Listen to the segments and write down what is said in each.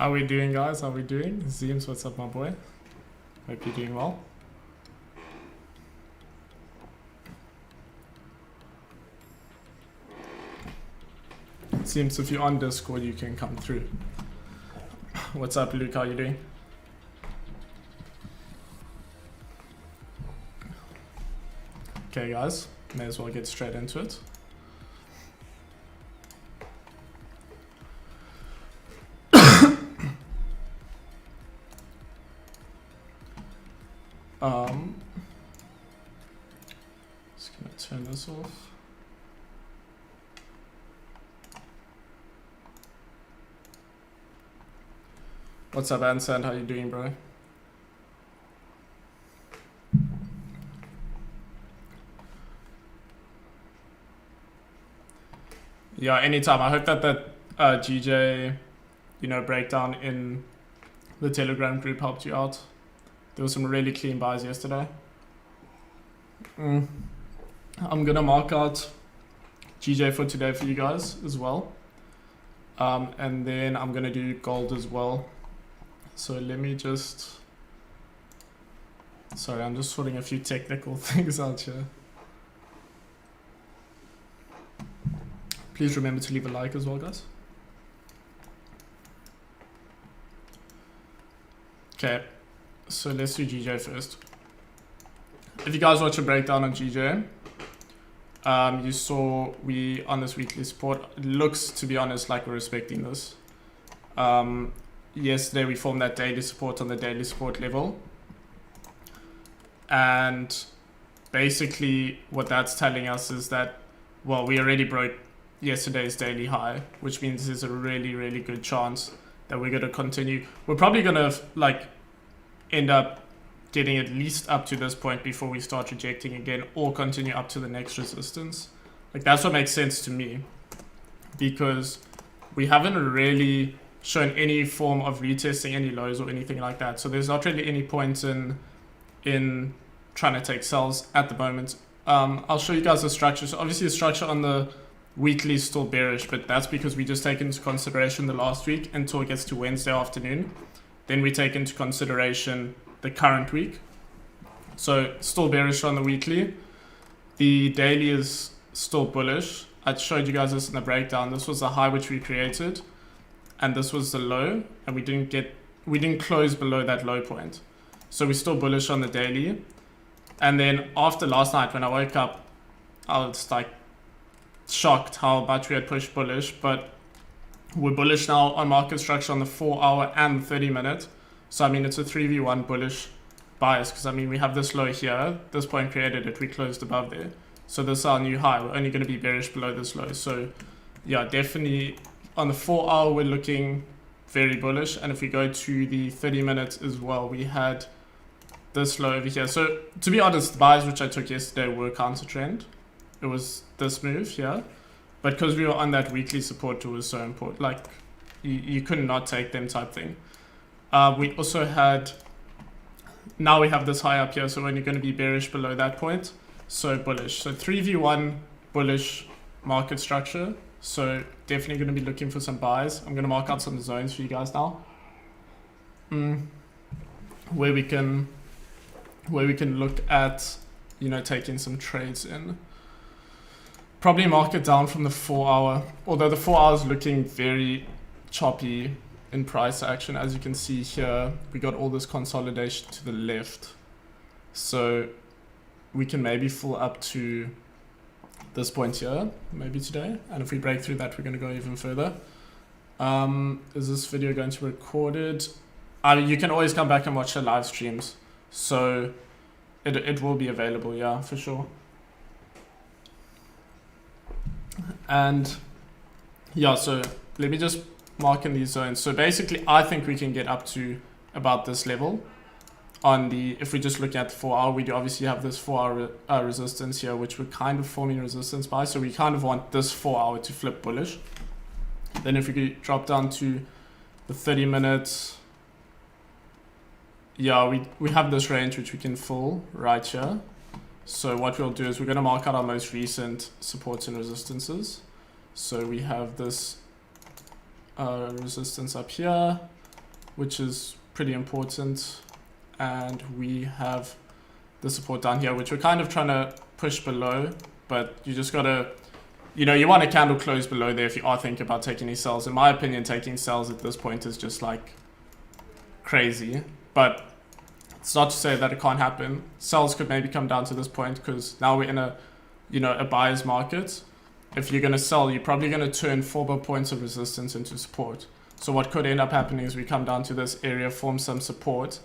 How we doing, guys? How we doing? Zeems, what's up, my boy? Hope you're doing well. Seems if you're on Discord, you can come through. What's up, Luke? How you doing? Okay, guys, may as well get straight into it. Just gonna turn this off. What's up, Ansand? How you doing, bro? Yeah, anytime. I hope that GJ, breakdown in the Telegram group helped you out. There was some really clean buys yesterday. I'm gonna mark out GJ for today for you guys as well. And then I'm gonna do gold as well. So let me just... Sorry, I'm just sorting a few technical things out here. Please remember to leave a like as well, guys. Okay, so let's do GJ first. If you guys watch a breakdown on GJ, you saw we on this weekly support. It looks, to be honest, like we're respecting this. Yesterday we formed that daily support on the daily support level. And basically what that's telling us is that, well, we already broke yesterday's daily high, which means there's a really, really good chance that we're going to continue. We're probably going to end up getting at least up to this point before we start rejecting again, or continue up to the next resistance. Like, that's what makes sense to me, because we haven't really shown any form of retesting any lows or anything like that. So there's not really any point in trying to take sells at the moment. I'll show you guys the structure. So obviously the structure on the weekly is still bearish, but that's because we just take into consideration the last week until it gets to Wednesday afternoon. Then we take into consideration the current week. So still bearish on the weekly. The daily is still bullish. I showed you guys this in the breakdown. This was the high which we created, and this was the low, and we didn't close below that low point. So we're still bullish on the daily. And then after last night, when I woke up, I was like shocked how much we had pushed bullish, but we're bullish now on market structure on the 4-hour and the 30-minute. So I mean, it's a 3v1 bullish bias, because I mean, we have this low here, this point created it, we closed above there. So this is our new high. We're only going to be bearish below this low. So yeah, definitely on the 4-hour, we're looking very bullish. And if we go to the 30-minute as well, we had this low over here. So to be honest, the buys which I took yesterday were counter trend. It was this move here, but because we were on that weekly support, it was so important. Like, you could not take them type thing. We also had, now we have this high up here, so we're only going to be bearish below that point. So bullish. So 3v1 bullish market structure. So definitely going to be looking for some buys. I'm going to mark out some zones for you guys now, where we can look at, taking some trades in. Probably market down from the 4-hour, although the 4-hour is looking very choppy in price action. As you can see here, we got all this consolidation to the left. So we can maybe fill up to this point here, maybe today. And if we break through that, we're going to go even further. Is this video going to be recorded? You can always come back and watch the live streams. So it will be available, yeah, for sure. And yeah, so let me just mark in these zones. So basically, I think we can get up to about this level on the, if we just look at the 4-hour, we do obviously have this 4-hour resistance here, which we're kind of forming resistance by. So we kind of want this 4-hour to flip bullish. Then if we could drop down to the 30 minutes, yeah, we have this range which we can fill right here. So what we'll do is we're going to mark out our most recent supports and resistances. So we have this resistance up here, which is pretty important. And we have the support down here, which we're kind of trying to push below, but you just gotta, you know, you want a candle close below there if you are thinking about taking any sells. In my opinion, taking sells at this point is just like crazy, but it's not to say that it can't happen. Sells could maybe come down to this point because now we're in a, you know, a buyer's market. If you're going to sell, you're probably going to turn 4 points of resistance into support. So what could end up happening is we come down to this area, form some support,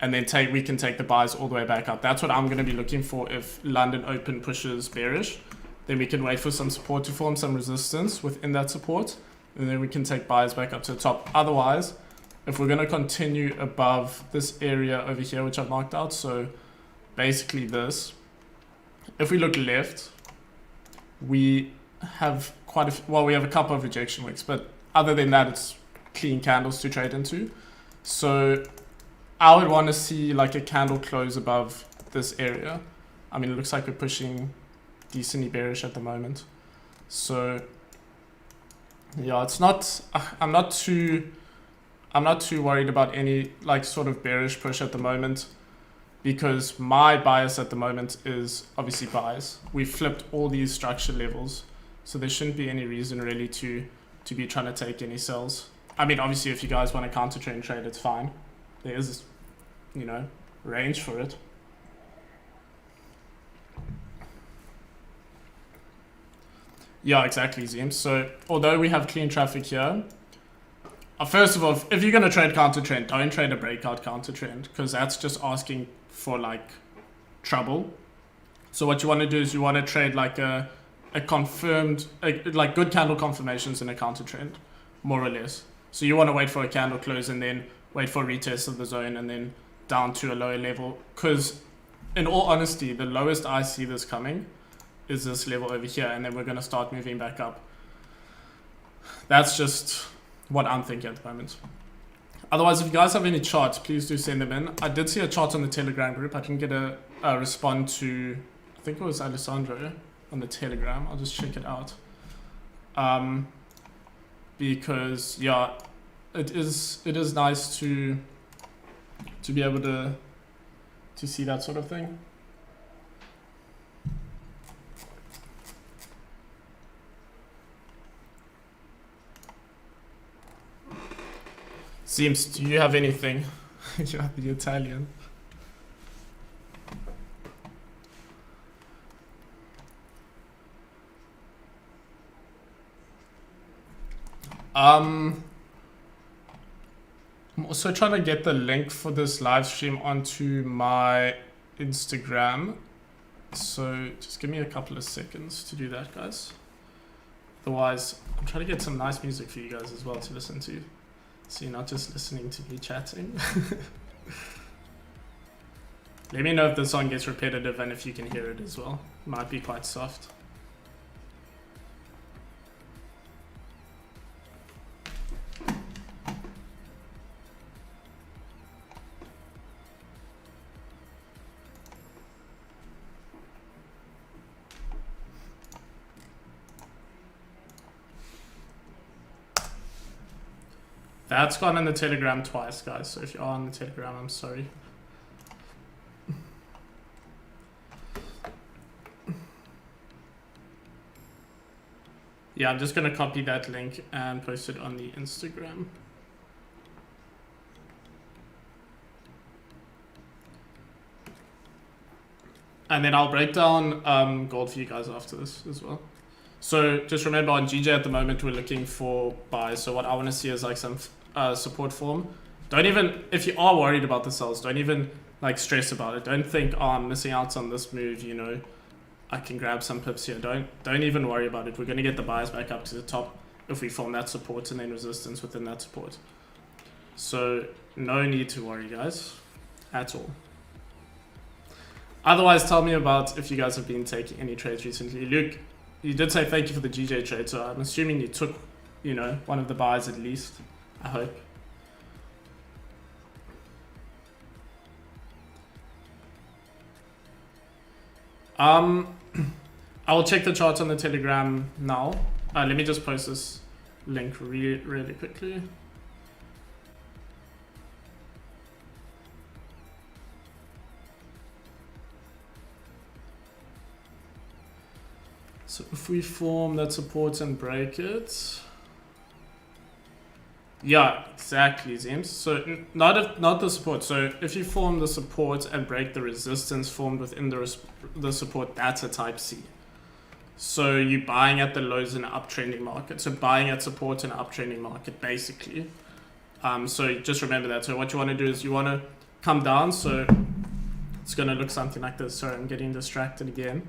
and then we can take the buys all the way back up. That's what I'm going to be looking for if London Open pushes bearish. Then we can wait for some support to form some resistance within that support, and then we can take buys back up to the top. Otherwise, if we're going to continue above this area over here, which I've marked out, so basically this, if we look left, we have we have a couple of rejection wicks, but other than that, it's clean candles to trade into. So I would want to see like a candle close above this area. I mean, it looks like we're pushing decently bearish at the moment. So yeah, it's not, I'm not too worried about any like sort of bearish push at the moment, because my bias at the moment is obviously buys. We've flipped all these structure levels, so there shouldn't be any reason really to be trying to take any sells. I mean, obviously if you guys want to counter trend trade, it's fine. There is, you know, range for it. Yeah, exactly, Zim. So although we have clean traffic here, first of all, if you're going to trade counter trend, don't trade a breakout counter trend, because that's just asking for like trouble. So what you want to do is you want to trade like a confirmed, like good candle confirmations in a counter trend, more or less. So you want to wait for a candle close and then wait for a retest of the zone and then down to a lower level. Because in all honesty, the lowest I see this coming is this level over here, and then we're going to start moving back up. That's just what I'm thinking at the moment. Otherwise, if you guys have any charts, please do send them in. I did see a chart on the Telegram group. I didn't get a respond to, I think it was Alessandro on the Telegram. I'll just check it out. Because yeah, it is nice to be able to see that sort of thing. Seems, do you have anything? You're the Italian. I'm also trying to get the link for this live stream onto my Instagram. So just give me a couple of seconds to do that, guys. Otherwise, I'm trying to get some nice music for you guys as well to listen to, so you're not just listening to me chatting. Let me know if the song gets repetitive and if you can hear it as well. It might be quite soft. That's gone in the Telegram twice, guys. So if you are on the Telegram, I'm sorry. Yeah, I'm just going to copy that link and post it on the Instagram. And then I'll break down gold for you guys after this as well. So just remember, on GJ at the moment, we're looking for buys. So what I want to see is like some support form. Don't even, if you are worried about the sells, don't even like stress about it. Don't think, oh, I'm missing out on this move, you know, I can grab some pips here. Don't even worry about it. We're going to get the buys back up to the top if we form that support and then resistance within that support. So no need to worry, guys, at all. Otherwise, tell me about if you guys have been taking any trades recently. Luke, you did say thank you for the GJ trade, so I'm assuming you took, you know, one of the buys at least, I hope. I will check the charts on the Telegram now. Let me just post this link really quickly. So if we form that support and break it, yeah, exactly, Zems. So not the support. So if you form the support and break the resistance formed within the support, that's a type C. So you're buying at the lows in an uptrending market. So buying at support in an uptrending market, basically. So just remember that. So what you want to do is you want to come down. So it's going to look something like this. Sorry, I'm getting distracted again.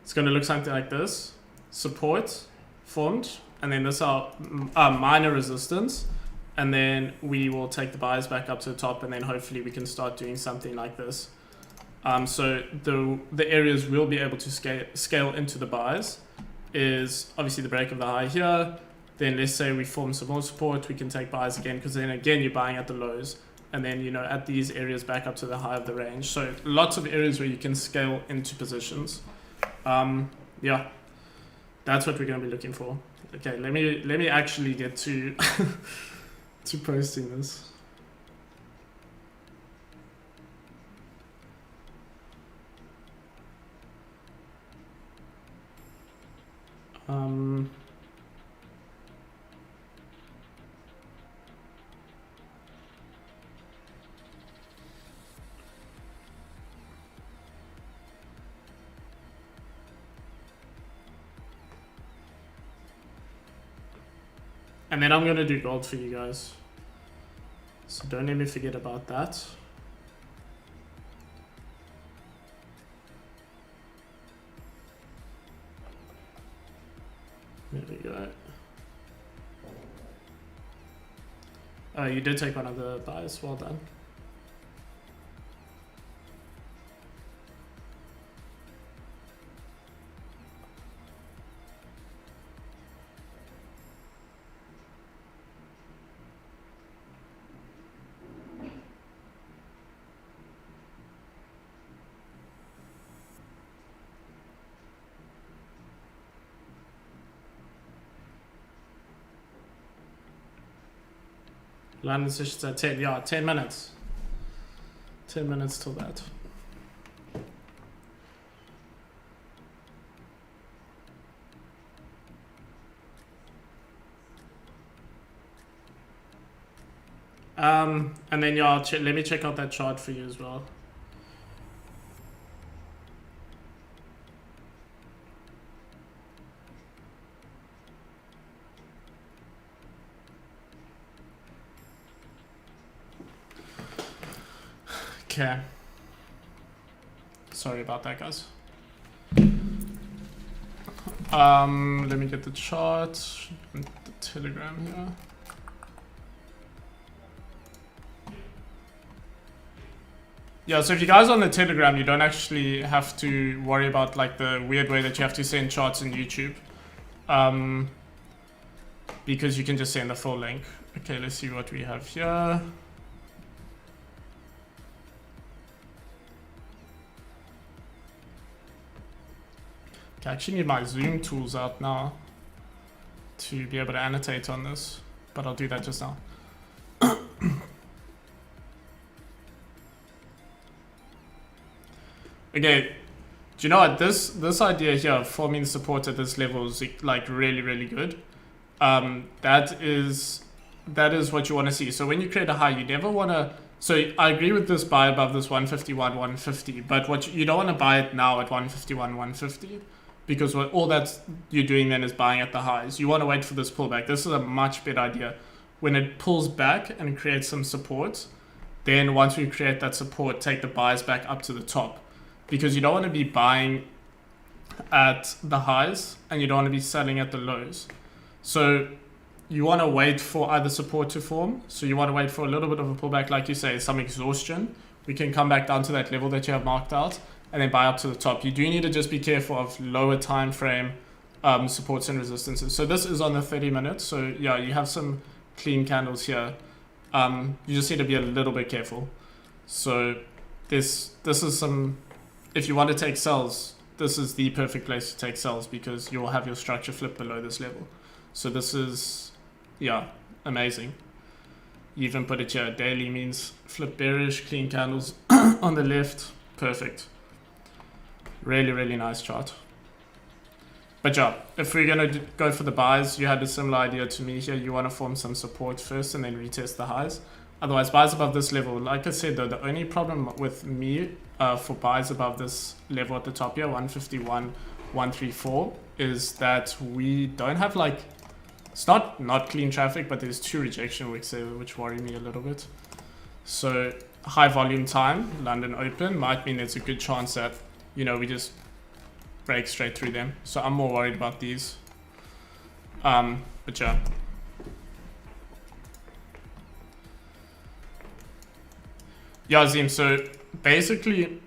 It's going to look something like this. Support formed. And then this are minor resistance. And then we will take the buys back up to the top. And then hopefully we can start doing something like this. So the areas we'll be able to scale into the buys is obviously the break of the high here. Then let's say we form some more support, we can take buys again, because then again you're buying at the lows, and then at these areas back up to the high of the range. So lots of areas where you can scale into positions. Yeah, that's what we're going to be looking for. Okay, let me actually get to to posting this. And then I'm going to do gold for you guys. So don't let me forget about that. There we go. Oh, you did take one of the buys. Well done. London session's at 10. Yeah, 10 minutes. 10 minutes till that. And then yeah, let me check out that chart for you as well. Okay. Sorry about that, guys. Let me get the chart, the Telegram here. Yeah, so if you guys are on the Telegram, you don't actually have to worry about like the weird way that you have to send charts in YouTube. Because you can just send the full link. Okay, let's see what we have here. Okay, I actually need my Zoom tools out now to be able to annotate on this, but I'll do that just now. Okay, do you know what, this idea here of forming support at this level is like really, really good. That is what you want to see. So when you create a high, you never want to. So I agree with this buy above this 151, 150, but you don't want to buy it now at 151, 150, because all that you're doing then is buying at the highs. You want to wait for this pullback. This is a much better idea. When it pulls back and creates some support, then once we create that support, take the buys back up to the top, because you don't want to be buying at the highs and you don't want to be selling at the lows. So you want to wait for either support to form. So you want to wait for a little bit of a pullback, like you say, some exhaustion. We can come back down to that level that you have marked out and then buy up to the top. You do need to just be careful of lower time frame supports and resistances. So this is on the 30 minutes. So yeah, you have some clean candles here. You just need to be a little bit careful. So this is some, if you want to take sells, this is the perfect place to take sells, because you'll have your structure flip below this level. So this is, yeah, amazing. You even put it here, daily means flip bearish, clean candles on the left, perfect. Really, really nice chart. But yeah, if we're going to go for the buys, you had a similar idea to me here. You want to form some support first and then retest the highs. Otherwise, buys above this level, like I said though, the only problem with me for buys above this level at the top here, 151, 134, is that we don't have like, it's not clean traffic, but there's 2 rejection wicks there, which worry me a little bit. So high volume time, London open, might mean there's a good chance that, you know, we just break straight through them. So I'm more worried about these. But yeah. Yeah, Zim, so basically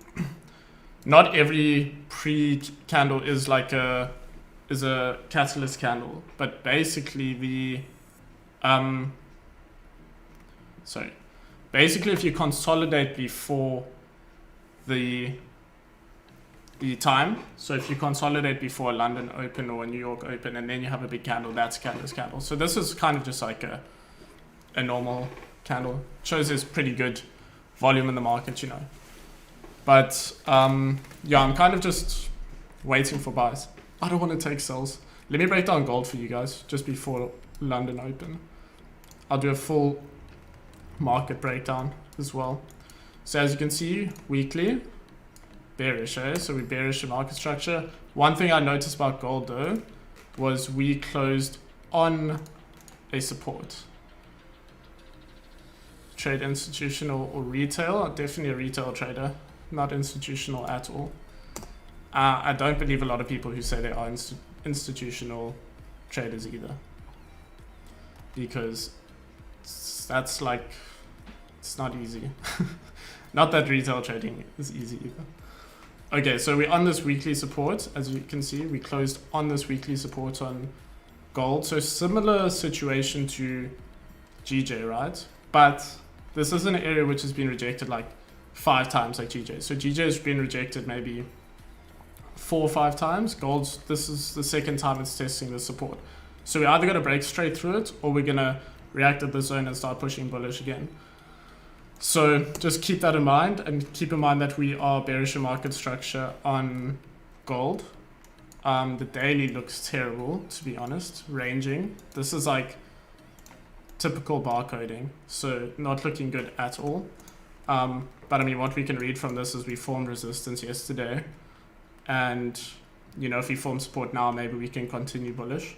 not every pre-candle is like a catalyst candle, but basically basically if you consolidate before the time, so if you consolidate before a London open or a New York open and then you have a big candle, that's catalyst candle. So this is kind of just like a normal candle. Shows there's pretty good volume in the market, you know. But yeah, I'm kind of just waiting for buys. I don't want to take sells. Let me break down gold for you guys just before London open. I'll do a full market breakdown as well. So as you can see, weekly, bearish, eh? So we bearish the market structure. One thing I noticed about gold though, was we closed on a support. Trade institutional or retail, definitely a retail trader, not institutional at all. I don't believe a lot of people who say they are institutional traders either, because that's like, it's not easy. Not that retail trading is easy either. Okay, so we're on this weekly support. As you can see, we closed on this weekly support on gold. So similar situation to GJ, right? But this is an area which has been rejected like 5 times like GJ. So GJ has been rejected maybe 4 or 5 times. Gold's, this is the second time it's testing the support. So we're either going to break straight through it or we're going to react at the zone and start pushing bullish again. So just keep that in mind, and keep in mind that we are bearish in market structure on gold. The daily looks terrible, to be honest, ranging. This is like typical barcoding, so not looking good at all. But I mean, what we can read from this is we formed resistance yesterday, and you know, if we form support now, maybe we can continue bullish.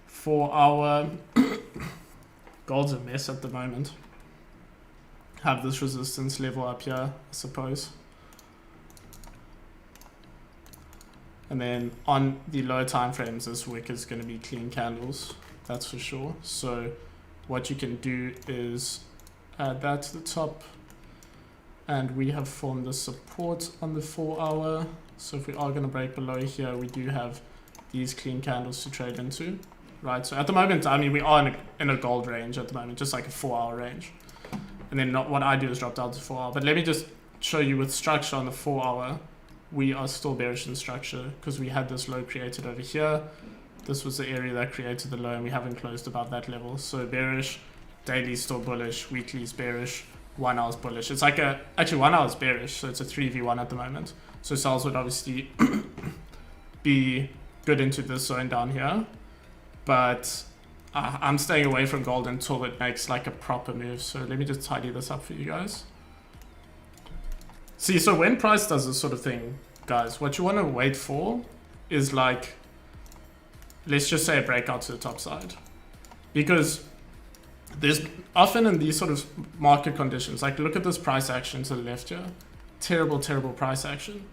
For our gold's a mess at the moment. Have this resistance level up here, I suppose. And then on the lower time frames, this wick is going to be clean candles, that's for sure. So what you can do is add that to the top, and we have formed the support on the 4 hour. So if we are going to break below here, we do have these clean candles to trade into, right? So at the moment, I mean, we are in a gold range at the moment, just like a 4 hour range. And then what I do is drop down to 4 hour. But let me just show you with structure on the 4 hour, we are still bearish in structure because we had this low created over here. This was the area that created the low, and we haven't closed above that level. So bearish, daily still bullish, weekly is bearish, 1 hour is bullish. It's like actually 1 hour is bearish, so it's a 3v1 at the moment. So sells would obviously be good into this zone down here. But I'm staying away from gold until it makes like a proper move. So let me just tidy this up for you guys. See, so when price does this sort of thing, guys, what you want to wait for is like, let's just say a breakout to the top side. Because there's often in these sort of market conditions, like look at this price action to the left here. Terrible, terrible price action.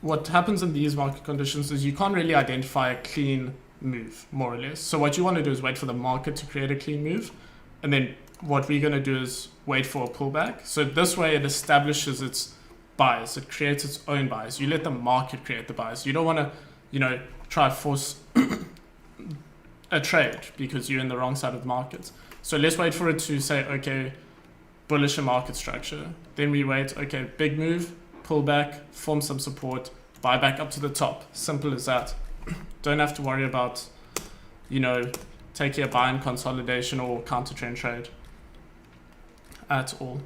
What happens in these market conditions is you can't really identify a clean move, more or less. So what you want to do is wait for the market to create a clean move, and then what we're going to do is wait for a pullback. So this way it establishes its bias, it creates its own bias. You let the market create the bias. You don't want to, you know, try to force a trade because you're in the wrong side of the market. So let's wait for it to say, okay, bullish in market structure. Then we wait, okay, big move, pull back, form some support, buy back up to the top. Simple as that. Don't have to worry about, you know, taking a buy in consolidation or counter trend trade at all.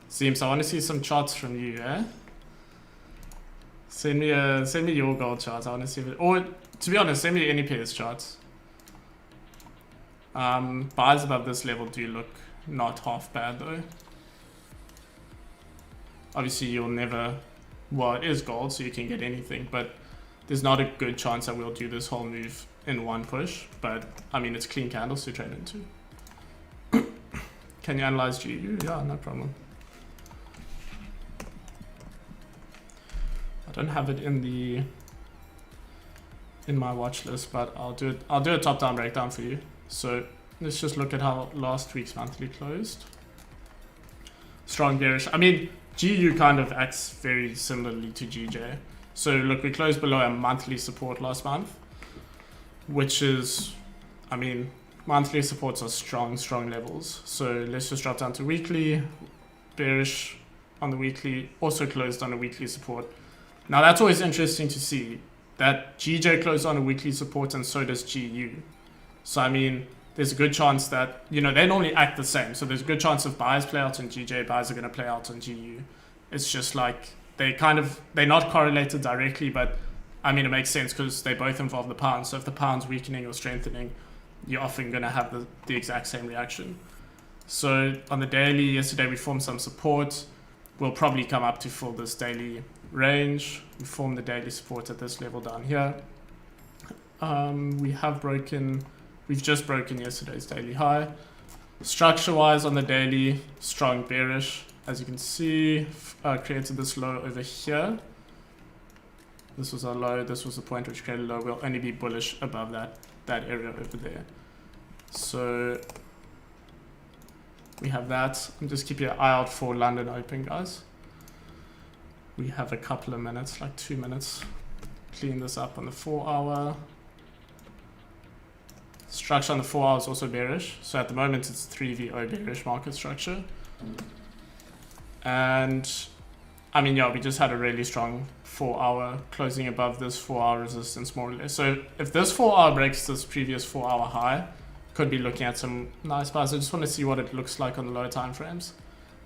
Seems I want to see some charts from you, eh? Send me your gold charts. I want to see if it, or to be honest, send me any pairs charts. Buys above this level do look not half bad though. Obviously you'll never, well it is gold so you can get anything, but there's not a good chance that we'll do this whole move in one push. But I mean it's clean candles to trade into. Can you analyze GU? Yeah, no problem. I don't have it in my watch list, but I'll do a top-down breakdown for you. So let's just look at how last week's monthly closed. Strong bearish. I mean, GU kind of acts very similarly to GJ. So look, we closed below our monthly support last month, which is, I mean, monthly supports are strong levels. So let's just drop down to weekly. Bearish on the weekly, also closed on a weekly support. Now that's always interesting to see that GJ closed on a weekly support and so does GU. So I mean, there's a good chance that, you know, they normally act the same. So there's a good chance if buys play out on GJ, buys are going to play out on GU. It's just like, they're not correlated directly, but I mean, it makes sense because they both involve the pound. So if the pound's weakening or strengthening, you're often going to have the exact same reaction. So on the daily, yesterday we formed some support. We'll probably come up to fill this daily range. We formed the daily support at this level down here. We've just broken yesterday's daily high. Structure wise on the daily, strong bearish. As you can see, created this low over here. This was our low, this was the point which created a low. We'll only be bullish above that area over there. So we have that. I'm just keeping an eye out for London open, guys. We have a couple of minutes, like 2 minutes. Clean this up on the 4 hour. Structure on the 4 hour is also bearish. So at the moment it's 3VO bearish market structure. And I mean, yeah, we just had a really strong 4 hour closing above this 4 hour resistance more or less. So if this 4 hour breaks this previous 4 hour high, could be looking at some nice buys. I just want to see what it looks like on the lower time frames.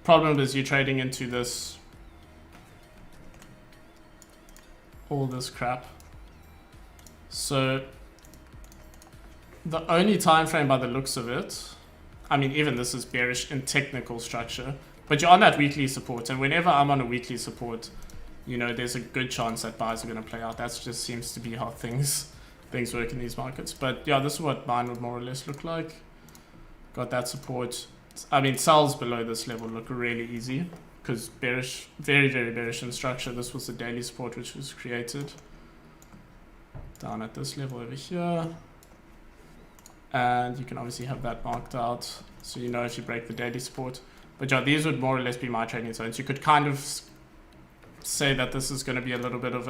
Problem is you're trading into this, all this crap. So the only time frame by the looks of it, I mean, even this is bearish in technical structure, but you're on that weekly support, and whenever I'm on a weekly support, you know, there's a good chance that buys are going to play out. That just seems to be how things work in these markets. But yeah, this is what mine would more or less look like. Got that support. I mean, sells below this level look really easy because bearish, very bearish in structure. This was the daily support which was created down at this level over here, and you can obviously have that marked out so you know if you break the daily support. But yeah, these would more or less be my trading zones. You could kind of say that this is going to be a little bit of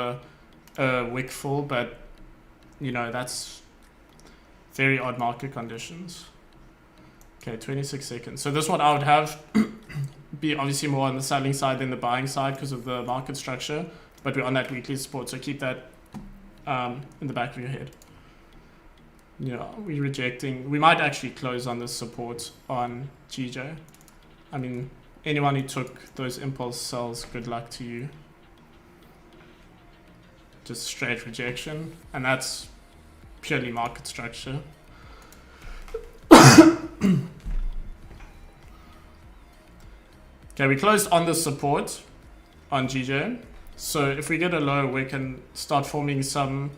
a wick full, but you know, that's very odd market conditions. Okay, 26 seconds. So this one I would have be obviously more on the selling side than the buying side because of the market structure, but we're on that weekly support, so keep that in the back of your head. You know, we might actually close on this support on GJ. I mean, anyone who took those impulse sells, good luck to you. Just straight rejection, and that's purely market structure. Okay, we closed on the support on GJ. So if we get a low, we can start forming some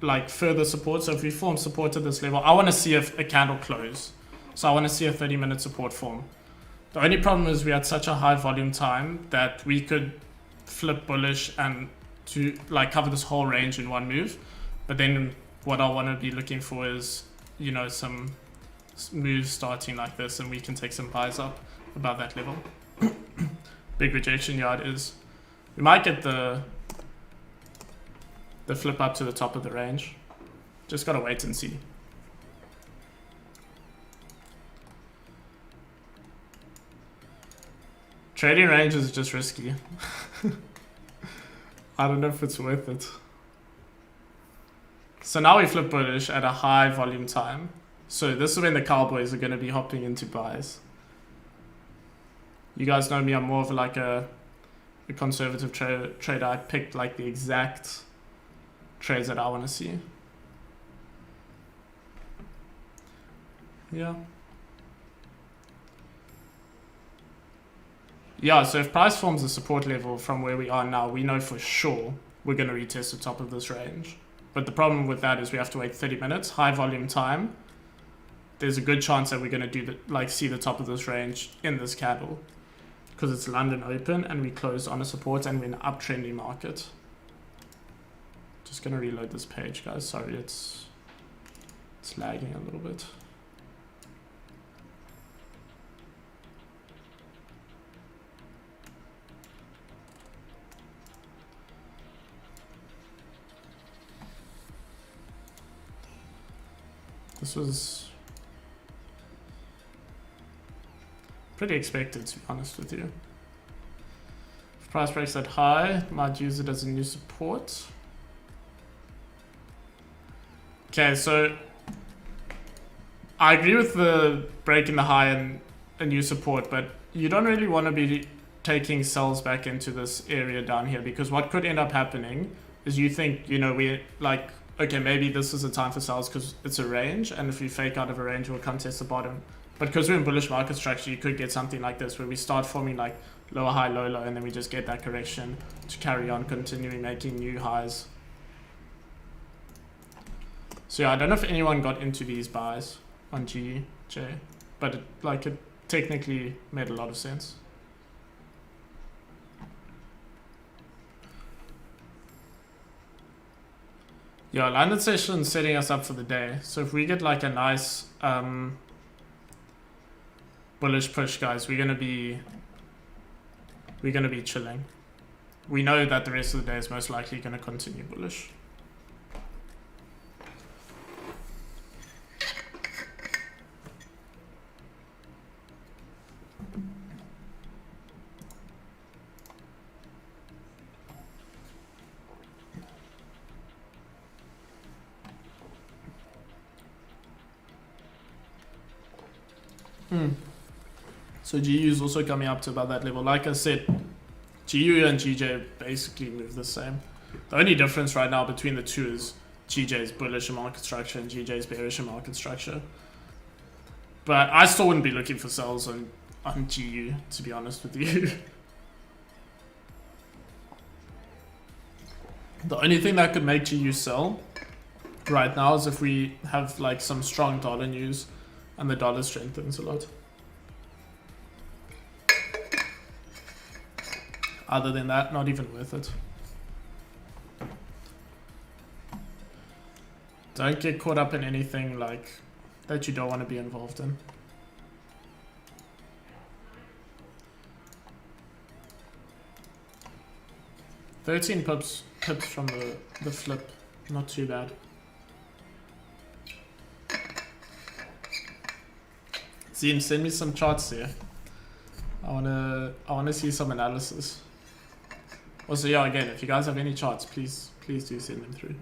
like further support. So if we form support at this level, I want to see a candle close. So I want to see a 30-minute support form. The only problem is we had such a high volume time that we could flip bullish and to like cover this whole range in one move. But then what I want to be looking for is, you know, some moves starting like this, and we can take some buys up above that level. Big rejection yard is, we might get the flip up to the top of the range. Just gotta wait and see. Trading range is just risky. I don't know if it's worth it. So now we flip bullish at a high volume time. So this is when the cowboys are going to be hopping into buys. You guys know me, I'm more of like a conservative trader. I picked like the exact trades that I want to see. Yeah. Yeah, so if price forms a support level from where we are now, we know for sure we're going to retest the top of this range. But the problem with that is we have to wait 30 minutes, high volume time. There's a good chance that we're going to do see the top of this range in this candle, because it's London open and we closed on a support and we're in an uptrendy market. Just going to reload this page, guys. Sorry, it's lagging a little bit. This was pretty expected, to be honest with you. If price breaks that high, might use it as a new support. Okay, so I agree with the breaking the high and a new support, but you don't really want to be taking sells back into this area down here, because what could end up happening is you think, you know, we like, okay, maybe this is a time for sells because it's a range, and if we fake out of a range, we'll come test the bottom. But because we're in bullish market structure, you could get something like this where we start forming like lower high, low, low, and then we just get that correction to carry on continuing making new highs. So yeah, I don't know if anyone got into these buys on GJ, but it technically made a lot of sense. Yeah, London session setting us up for the day. So if we get like a nice bullish push, guys, we're gonna be chilling. We know that the rest of the day is most likely gonna continue bullish. So GU is also coming up to about that level. Like I said, GU and GJ basically move the same. The only difference right now between the two is GJ's bullish in market structure and GJ's bearish in market structure. But I still wouldn't be looking for sells on GU, to be honest with you. The only thing that could make GU sell right now is if we have like some strong dollar news and the dollar strengthens a lot. Other than that, not even worth it. Don't get caught up in anything like that you don't want to be involved in. $13 pips from the flip, not too bad. Zine, send me some charts there. I wanna see some analysis. Also, yeah, again, if you guys have any charts, please do send them through.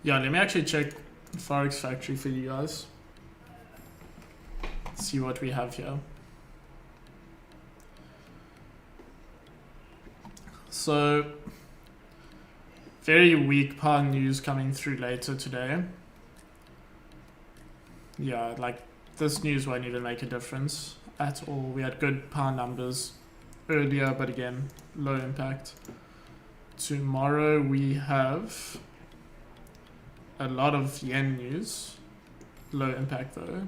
Yeah, let me actually check Forex Factory for you guys. See what we have here. So, very weak pound news coming through later today. Yeah, like this news won't even make a difference at all. We had good pound numbers earlier, but again, low impact. Tomorrow we have a lot of yen news, low impact though.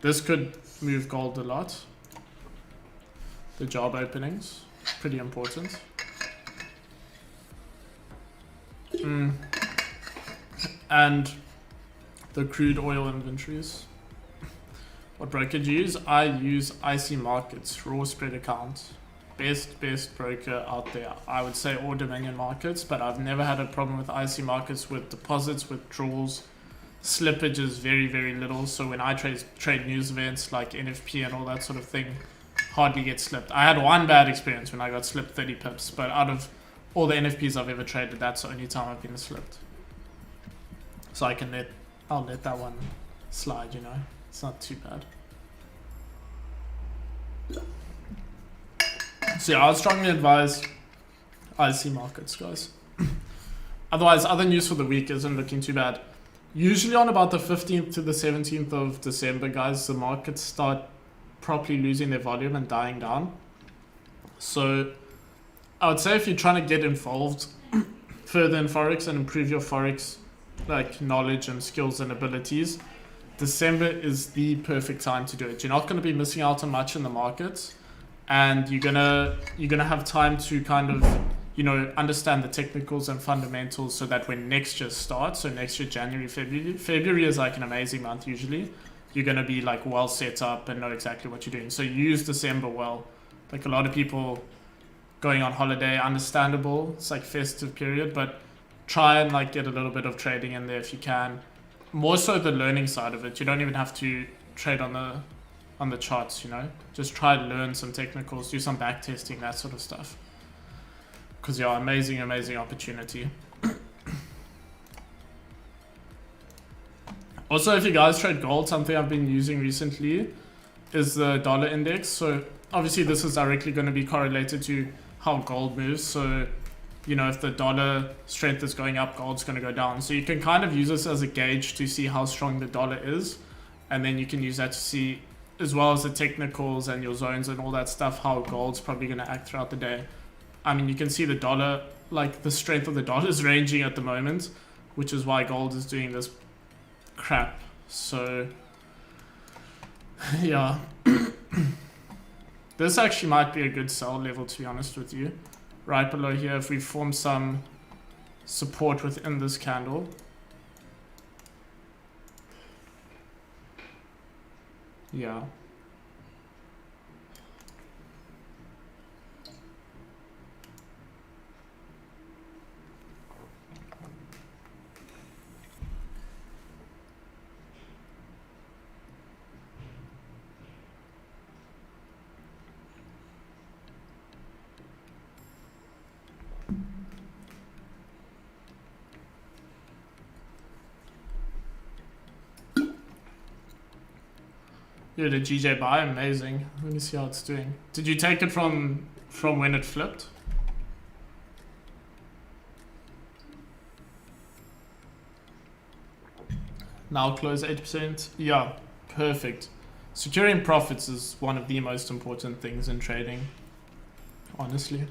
This could move gold a lot. The job openings, pretty important. And the crude oil inventories. What broker do you use? I use IC Markets, raw spread account. Best broker out there. I would say all Dominion Markets, but I've never had a problem with IC Markets with deposits, withdrawals. Slippage is very, very little. So when I trade news events like NFP and all that sort of thing, hardly get slipped. I had one bad experience when I got slipped 30 pips, but out of all the NFPs I've ever traded, that's the only time I've been slipped. So I'll let that one slide, you know. It's not too bad. So yeah, I would strongly advise IC markets, guys. Otherwise, other news for the week isn't looking too bad. Usually on about the 15th to the 17th of December, guys, the markets start properly losing their volume and dying down. So I would say if you're trying to get involved further in Forex and improve your Forex like knowledge and skills and abilities, December is the perfect time to do it. You're not going to be missing out on much in the markets, and you're gonna have time to kind of, you know, understand the technicals and fundamentals, so that when next year starts, so next year January, February is like an amazing month usually, you're gonna be like well set up and know exactly what you're doing. So use December well. Like a lot of people going on holiday, understandable, it's like festive period, but try and like get a little bit of trading in there if you can. More so the learning side of it. You don't even have to trade on the charts, you know. Just try to learn some technicals, do some back testing, that sort of stuff. Because yeah, amazing opportunity. Also, if you guys trade gold, something I've been using recently is the dollar index. So obviously this is directly going to be correlated to how gold moves. So, you know, if the dollar strength is going up, gold's going to go down. So you can kind of use this as a gauge to see how strong the dollar is. And then you can use that to see, as well as the technicals and your zones and all that stuff, how gold's probably going to act throughout the day. I mean, you can see the dollar, like the strength of the dollar is ranging at the moment, which is why gold is doing this crap. So yeah. This actually might be a good sell level, to be honest with you. Right below here, if we form some support within this candle. Yeah. Yeah, the GJ buy, amazing. Let me see how it's doing. Did you take it from when it flipped? Now close 8%. Yeah, perfect. Securing profits is one of the most important things in trading, honestly.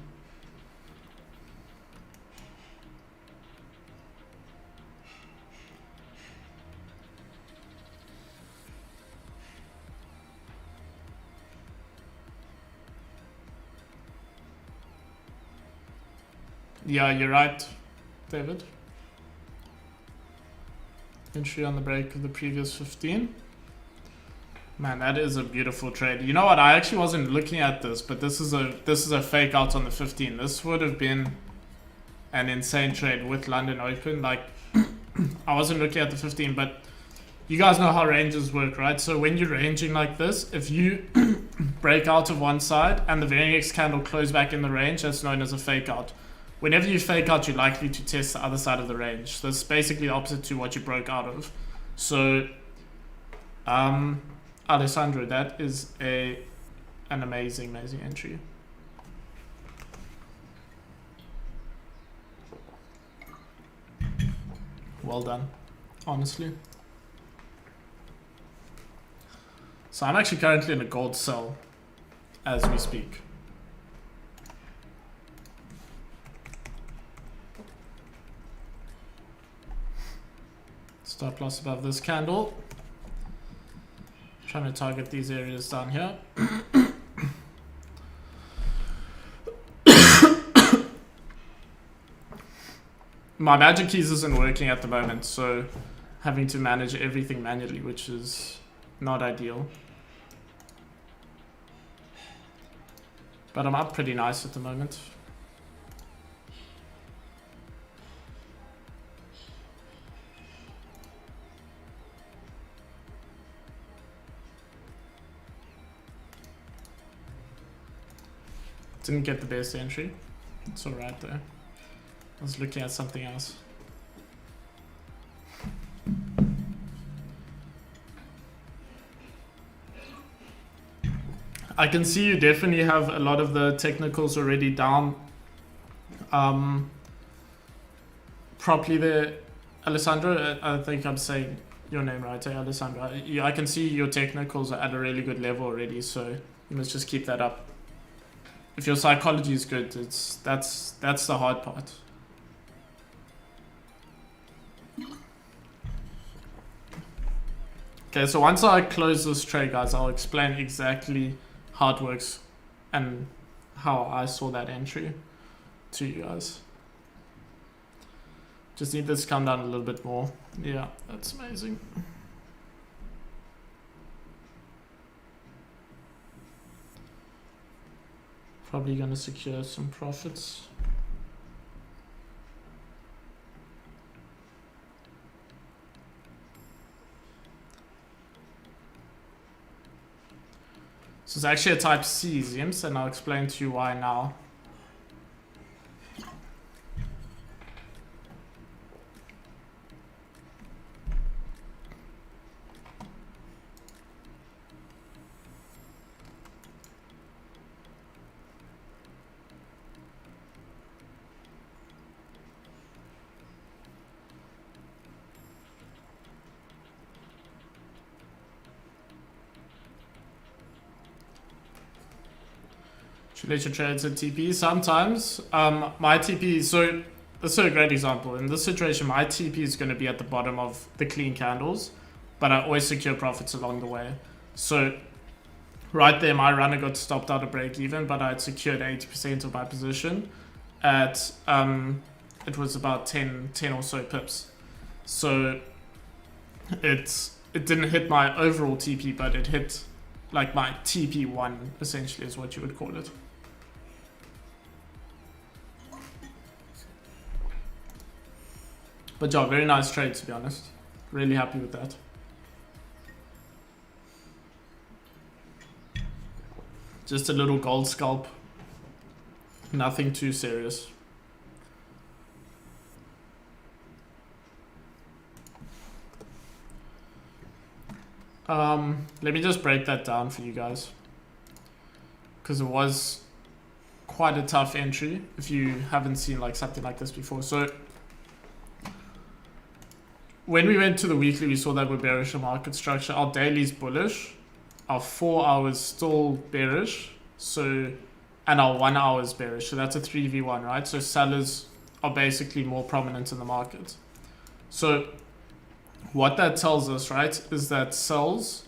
Yeah, you're right, David. Entry on the break of the previous 15. Man, that is a beautiful trade. You know what? I actually wasn't looking at this, but this is a fake out on the 15. This would have been an insane trade with London Open. Like, I wasn't looking at the 15, but you guys know how ranges work, right? So when you're ranging like this, if you break out of one side and the very next candle close back in the range, that's known as a fake out. Whenever you fake out, you're likely to test the other side of the range. So it's basically opposite to what you broke out of. So, Alessandro, that is an amazing entry. Well done, honestly. So I'm actually currently in a gold sell as we speak. Stop loss above this candle. Trying to target these areas down here. My magic keys isn't working at the moment, so having to manage everything manually, which is not ideal. But I'm up pretty nice at the moment. Didn't get the best entry. It's alright though. I was looking at something else. I can see you definitely have a lot of the technicals already down properly there, Alessandro. I think I'm saying your name right, Alessandro. I can see your technicals are at a really good level already, so you must just keep that up. If your psychology is good, that's the hard part. Okay, so once I close this trade, guys, I'll explain exactly how it works and how I saw that entry to you guys. Just need this to come down a little bit more. Yeah, that's amazing. Probably gonna secure some profits. So it's actually a type C, Zims, and I'll explain to you why now. Should let your trades at TP. Sometimes my TP, so this is a great example. In this situation, my TP is going to be at the bottom of the clean candles, but I always secure profits along the way. So right there, my runner got stopped out of break even, but I had secured 80% of my position at, it was about 10 or so pips. So it didn't hit my overall TP, but it hit like my TP1, essentially, is what you would call it. But yeah, very nice trade, to be honest. Really happy with that. Just a little gold scalp. Nothing too serious. Let me just break that down for you guys, because it was quite a tough entry if you haven't seen like something like this before. So when we went to the weekly, we saw that we're bearish on market structure. Our daily's bullish, our 4 hours still bearish, so, and our 1 hour is bearish. So that's a 3v1, right? So sellers are basically more prominent in the market. So what that tells us, right, is that sells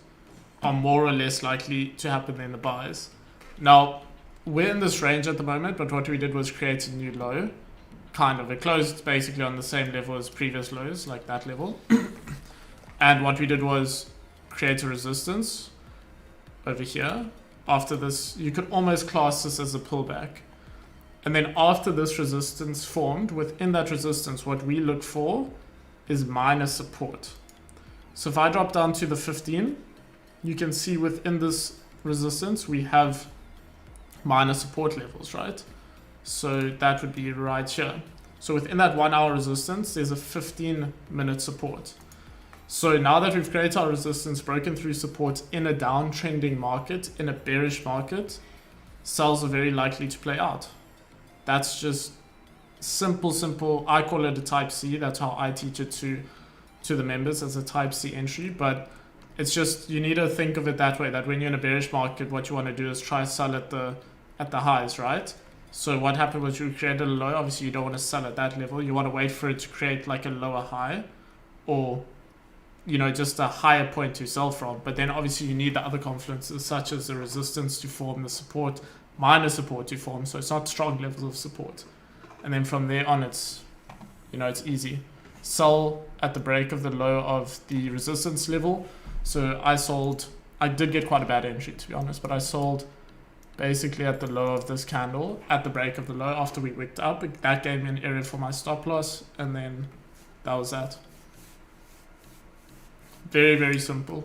are more or less likely to happen than the buys. Now, we're in this range at the moment, but what we did was create a new low. Kind of. It closed basically on the same level as previous lows, like that level. And what we did was create a resistance over here. After this, you could almost class this as a pullback. And then after this resistance formed, within that resistance, what we look for is minor support. So if I drop down to the 15, you can see within this resistance, we have minor support levels, right? So that would be right here. So within that 1 hour resistance, there's a 15-minute support. So now that we've created our resistance, broken through support in a downtrending market, in a bearish market, sells are very likely to play out. That's just simple. I call it a type C. That's how I teach it to the members, as a type C entry. But it's just, you need to think of it that way, that when you're in a bearish market, what you want to do is try sell at the highs, right? So what happened was you created a low. Obviously, you don't want to sell at that level. You want to wait for it to create like a lower high, or, you know, just a higher point to sell from. But then obviously you need the other confluences, such as the resistance to form, the support, minor support to form. So it's not strong levels of support. And then from there on, it's, you know, it's easy. Sell at the break of the low of the resistance level. So I did get quite a bad entry, to be honest, but I sold basically at the low of this candle, at the break of the low, after we wicked up. That gave me an area for my stop loss, and then that was that. Very, very simple.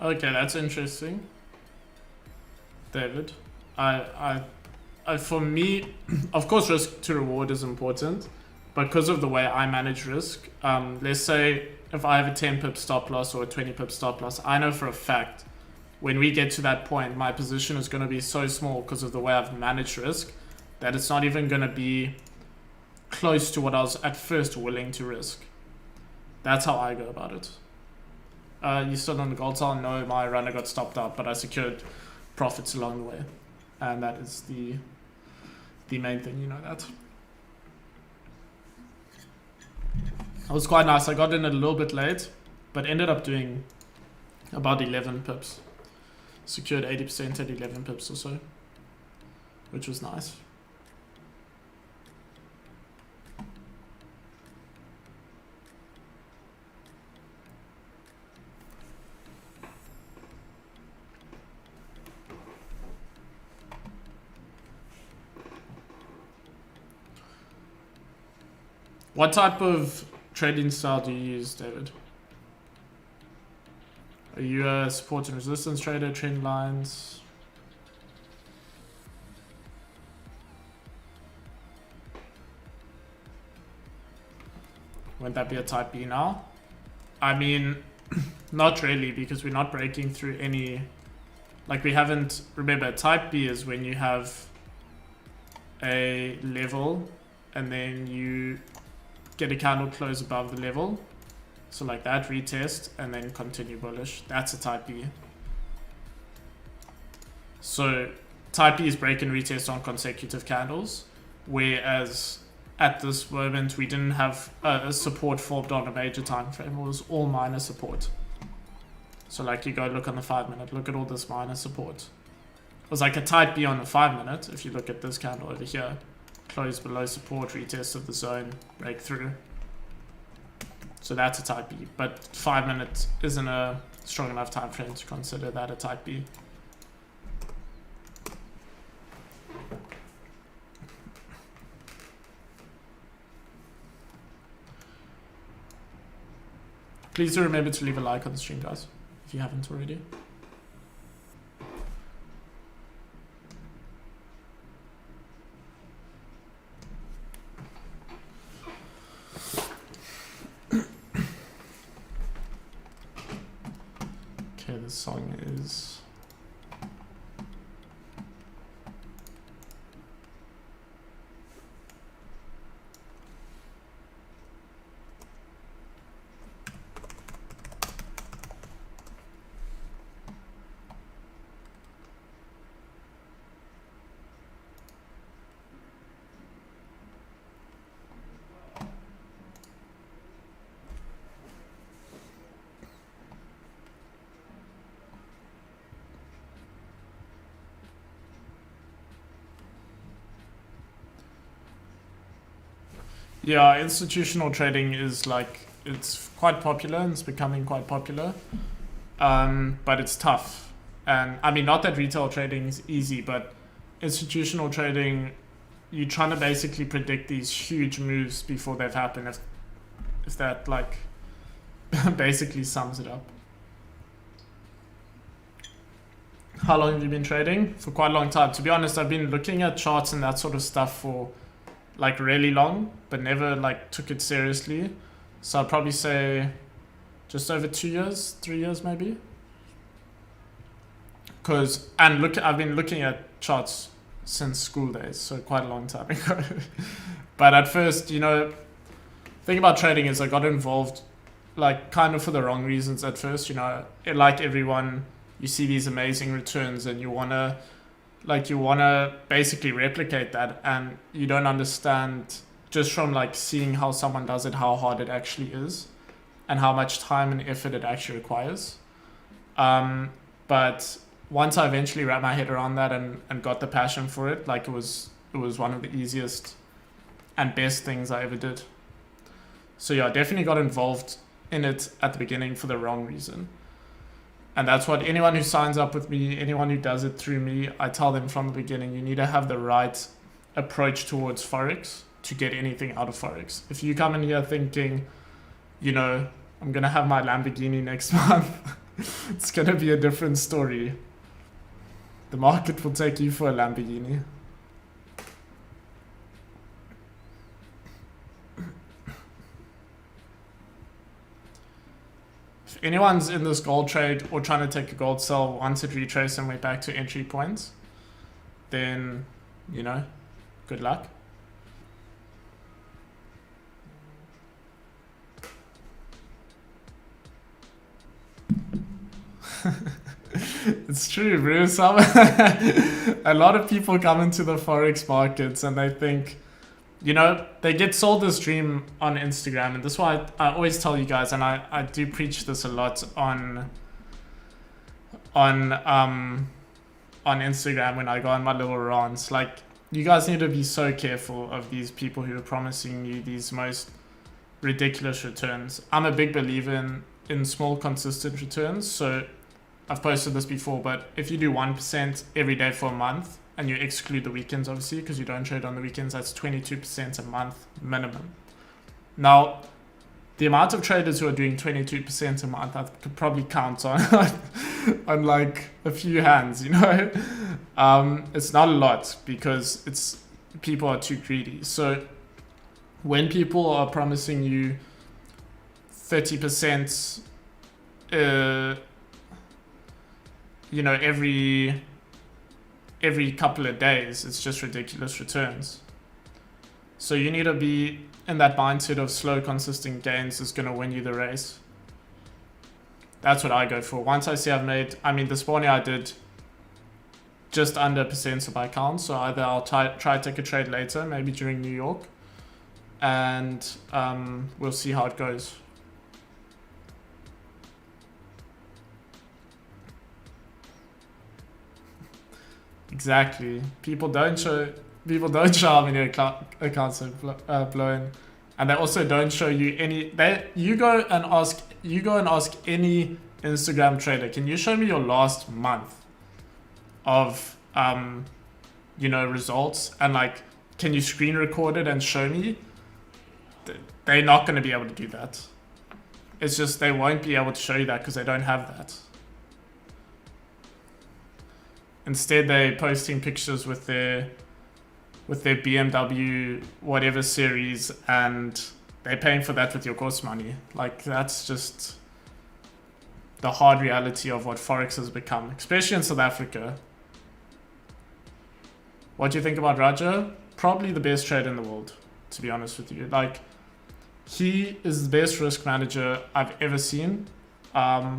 Okay, that's interesting, David. For me, of course, risk to reward is important, but because of the way I manage risk, let's say if I have a 10 pip stop loss or a 20 pip stop loss, I know for a fact when we get to that point, my position is going to be so small because of the way I've managed risk that it's not even going to be close to what I was at first willing to risk. That's how I go about it. You still on the gold tile? No, my runner got stopped out, but I secured profits along the way. And that is the main thing, you know that. It was quite nice. I got in a little bit late, but ended up doing about 11 pips. Secured 80% at 11 pips or so, which was nice. What type of trading style do you use, David? Are you a support and resistance trader, trend lines? Wouldn't that be a type B now? I mean, not really, because we're not breaking through any... Like, we haven't... Remember, type B is when you have a level and then you get a candle close above the level. So like that, retest, and then continue bullish. That's a type B. So type B is break and retest on consecutive candles, whereas at this moment we didn't have a support formed on a major time frame. It was all minor support. So like you go look on the 5 minute, look at all this minor support. It was like a type B on the 5 minute. If you look at this candle over here, close below support, retest of the zone, breakthrough. So that's a type B, but 5 minutes isn't a strong enough time frame to consider that a type B. Please do remember to leave a like on the stream, guys, if you haven't already. This song is yeah, institutional trading is like, it's quite popular and it's becoming quite popular, but it's tough. And I mean, not that retail trading is easy, but institutional trading, you're trying to basically predict these huge moves before they've happened, if that like basically sums it up. How long have you been trading? For quite a long time. To be honest, I've been looking at charts and that sort of stuff for like really long, but never like took it seriously. So I'd probably say just over 2 years, 3 years maybe. I've been looking at charts since school days, so quite a long time ago. But at first, you know, the thing about trading is I got involved like kind of for the wrong reasons at first. You know, like everyone, you see these amazing returns and you wanna basically replicate that, and you don't understand just from like seeing how someone does it, how hard it actually is and how much time and effort it actually requires. But once I eventually wrapped my head around that and got the passion for it, like it was one of the easiest and best things I ever did. So yeah, I definitely got involved in it at the beginning for the wrong reason. And that's what anyone who signs up with me, anyone who does it through me, I tell them from the beginning, you need to have the right approach towards Forex to get anything out of Forex. If you come in here thinking, you know, I'm going to have my Lamborghini next month It's gonna be a different story. The market will take you for a Lamborghini. If anyone's in this gold trade or trying to take a gold sell, wants it retrace and way back to entry points, then, you know, good luck. It's true, Bruce. A lot of people come into the Forex markets and they think, you know, they get sold this dream on Instagram. And this is why I always tell you guys, and I do preach this a lot on Instagram when I go on my little rants. Like, you guys need to be so careful of these people who are promising you these most ridiculous returns. I'm a big believer in small, consistent returns. So I've posted this before, but if you do 1% every day for a month, and you exclude the weekends, obviously, because you don't trade on the weekends, that's 22% a month minimum. Now, the amount of traders who are doing 22% a month, I could probably count on on like a few hands, you know. It's not a lot because people are too greedy. So when people are promising you 30%, you know, every couple of days, it's just ridiculous returns. So you need to be in that mindset of slow, consistent gains is going to win you the race. That's what I go for. Once I see I've made, I mean, this morning I did just under 1% of my account. So either I'll try to take a trade later, maybe during New York, and we'll see how it goes. Exactly. People don't show how many accounts are blown, and they also don't show you any. You go and ask any Instagram trader, can you show me your last month of you know, results, and like, can you screen record it and show me? They're not going to be able to do that. It's just they won't be able to show you that because they don't have that. Instead, they're posting pictures with their BMW whatever series, and they're paying for that with your course money. Like, that's just the hard reality of what Forex has become, especially in South Africa. What do you think about Raja? Probably the best trader in the world, to be honest with you. Like, he is the best risk manager I've ever seen. I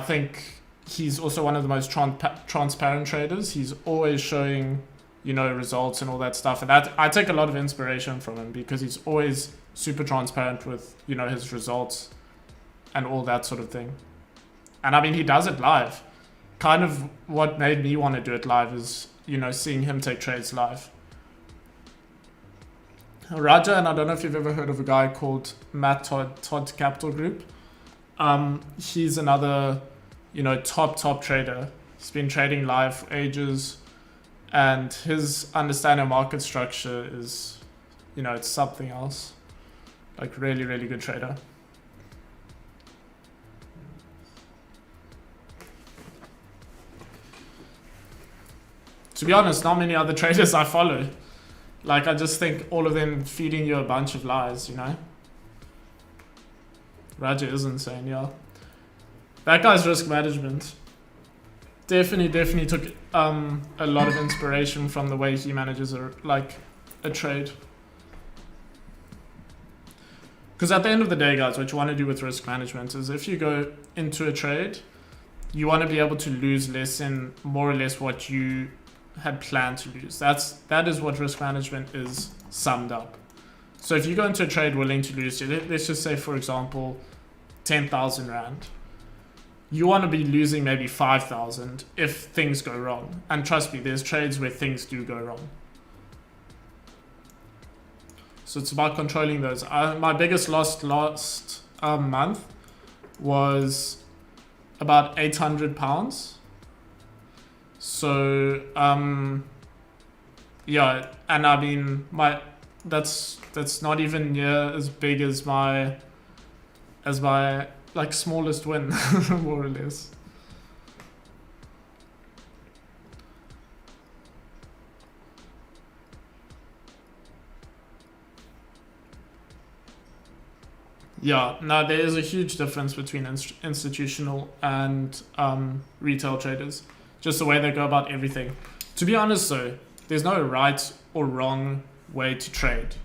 think he's also one of the most transparent traders. He's always showing, you know, results and all that stuff. And that I take a lot of inspiration from him because he's always super transparent with, you know, his results and all that sort of thing. And I mean, he does it live. Kind of what made me want to do it live is, you know, seeing him take trades live. Raja, and I don't know if you've ever heard of a guy called Matt Todd Capital Group. He's another, you know, top trader. He's been trading live for ages, and his understanding of market structure is, you know, it's something else. Like, really, really good trader. To be honest, not many other traders I follow. Like, I just think all of them feeding you a bunch of lies, you know? Raja is insane, yeah. That guy's risk management definitely took a lot of inspiration from the way he manages a trade. Because at the end of the day, guys, what you want to do with risk management is if you go into a trade, you want to be able to lose less than more or less what you had planned to lose. That is what risk management is summed up. So if you go into a trade willing to lose, let's just say, for example, 10,000 Rand. You want to be losing maybe 5,000 if things go wrong. And trust me, there's trades where things do go wrong. So it's about controlling those. My biggest loss last month was about £800. So yeah, and I mean that's not even near as big as my like smallest win, more or less. Yeah, no, there is a huge difference between institutional and retail traders. Just the way they go about everything. To be honest, though, there's no right or wrong way to trade.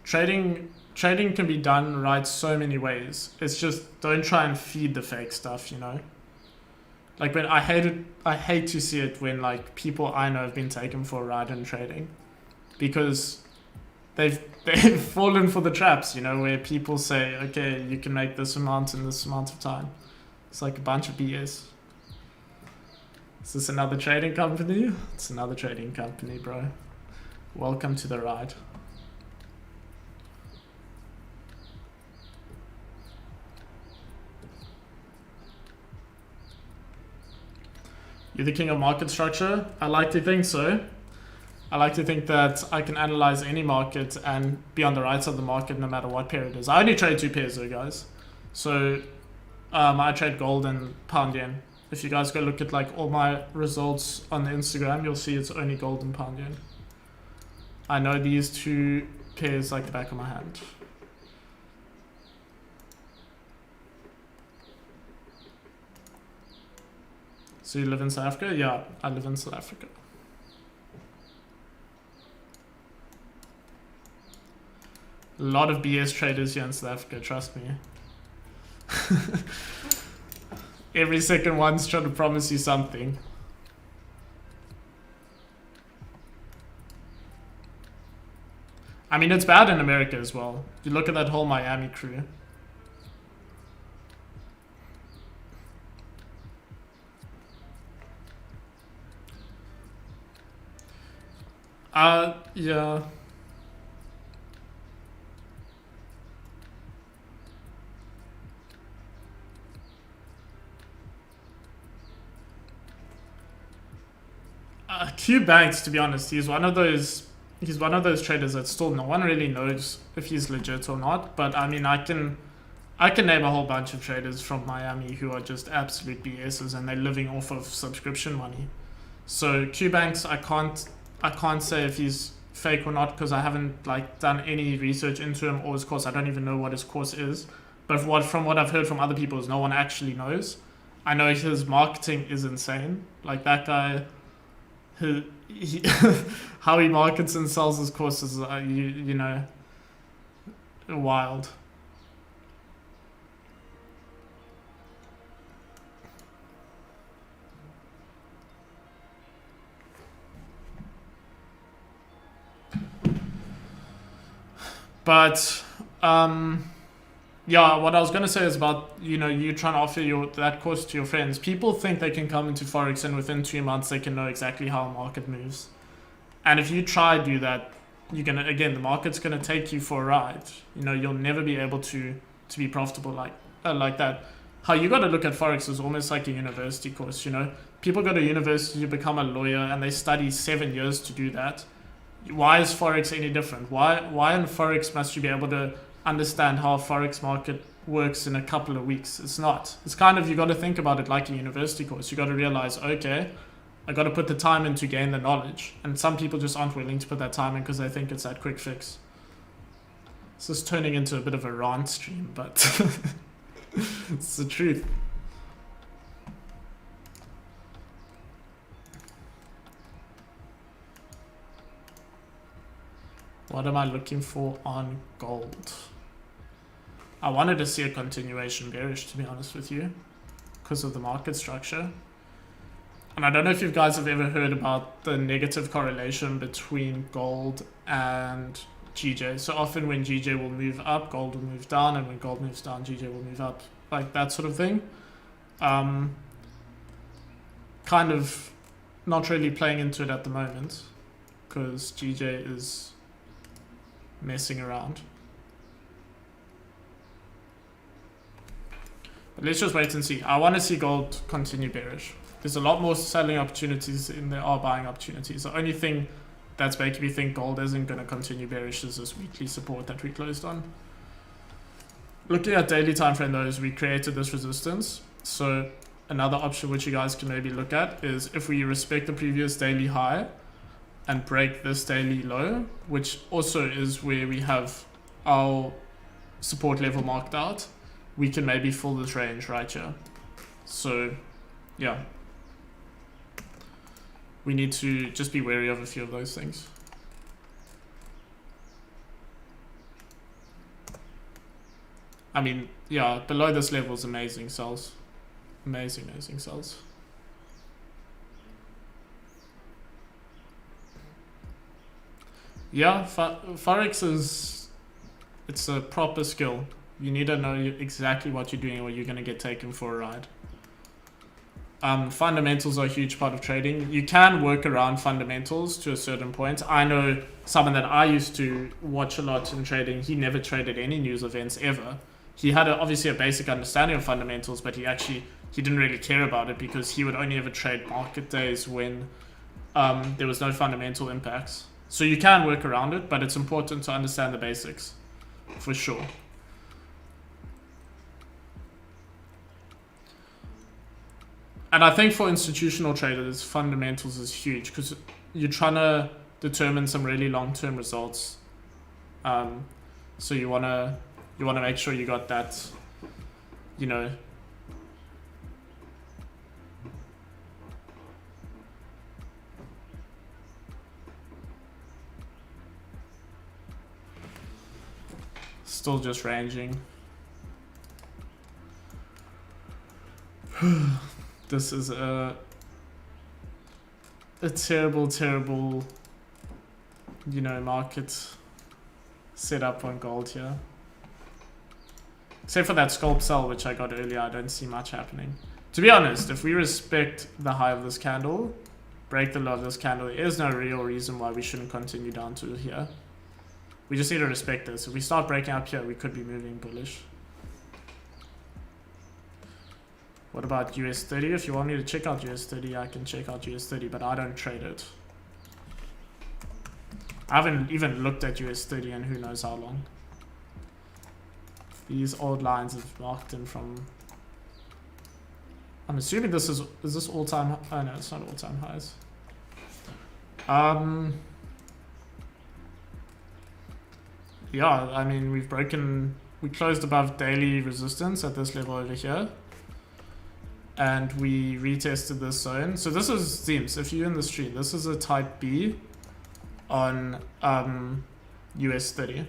Trading can be done right so many ways. It's just don't try and feed the fake stuff, you know. Like when I hate to see it when like people I know have been taken for a ride in trading, because they've fallen for the traps, you know, where people say, okay, you can make this amount in this amount of time. It's like a bunch of BS. Is this another trading company? It's another trading company, bro. Welcome to the ride. You're the king of market structure? I like to think so. I like to think that I can analyze any market and be on the right side of the market no matter what pair it is. I only trade 2 pairs though, guys. So I trade gold and pound yen. If you guys go look at like all my results on the Instagram, you'll see it's only gold and pound yen. I know these 2 pairs like the back of my hand. So you live in South Africa? Yeah, I live in South Africa. A lot of BS traders here in South Africa, trust me. Every second one's trying to promise you something. I mean, it's bad in America as well. You look at that whole Miami crew. Yeah. Q Banks, to be honest, he's one of those traders that still no one really knows if he's legit or not. But I mean, I can name a whole bunch of traders from Miami who are just absolute BSs and they're living off of subscription money. So Q Banks, I can't say if he's fake or not because I haven't like done any research into him or his course. I don't even know what his course is. But from what I've heard from other people is no one actually knows. I know his marketing is insane. Like that guy, how he markets and sells his courses, you know, wild. But yeah, what I was gonna say is about, you know, you trying to offer that course to your friends. People think they can come into Forex and within 2 months they can know exactly how a market moves. And if you try to do that, you're gonna, again, the market's gonna take you for a ride. You know, you'll never be able to be profitable like that. How you got to look at Forex is almost like a university course. You know, people go to university to become a lawyer and they study 7 years to do that. Why is Forex any different? Why in Forex must you be able to understand how a Forex market works in a couple of weeks? It's not. It's kind of, you got to think about it like a university course. You got to realize, okay, I got to put the time in to gain the knowledge. And some people just aren't willing to put that time in because they think it's that quick fix. This is turning into a bit of a rant stream, but it's the truth. What am I looking for on gold? I wanted to see a continuation bearish, to be honest with you, because of the market structure. And I don't know if you guys have ever heard about the negative correlation between gold and GJ. So often when GJ will move up, gold will move down, and when gold moves down, GJ will move up, like that sort of thing. Kind of not really playing into it at the moment because GJ is messing around. But let's just wait and see. I want to see gold continue bearish. There's a lot more selling opportunities than there are buying opportunities. The only thing that's making me think gold isn't going to continue bearish is this weekly support that we closed on. looking at daily time frame though, is we created this resistance. So another option which you guys can maybe look at is if we respect the previous daily high and break this daily low, which also is where we have our support level marked out, we can maybe fill this range right here. So yeah, we need to just be wary of a few of those things. I mean, yeah, below this level is amazing sells. Amazing sells. Yeah, Forex is, it's a proper skill. You need to know exactly what you're doing or you're going to get taken for a ride. Fundamentals are a huge part of trading. You can work around fundamentals to a certain point. I know someone that I used to watch a lot in trading, he never traded any news events ever. He had obviously a basic understanding of fundamentals, but he didn't really care about it because he would only ever trade market days when there was no fundamental impacts. So you can work around it, but it's important to understand the basics, for sure. And I think for institutional traders, fundamentals is huge because you're trying to determine some really long-term results. So you wanna make sure you got that, you know. Still just ranging. This is a terrible, you know, market setup on gold here. Except for that scalp sell, which I got earlier, I don't see much happening. To be honest, if we respect the high of this candle, break the low of this candle, there is no real reason why we shouldn't continue down to here. We just need to respect this. If we start breaking up here, we could be moving bullish. What about US 30? If you want me to check out US 30, I can check out US 30, but I don't trade it. I haven't even looked at US 30 in who knows how long. These old lines have marked in from... I'm assuming this is this all-time... Oh no, it's not all-time highs. Yeah, I mean, we closed above daily resistance at this level over here. And we retested this zone. So this is, seems, if you're in the stream, this is a type B on US 30.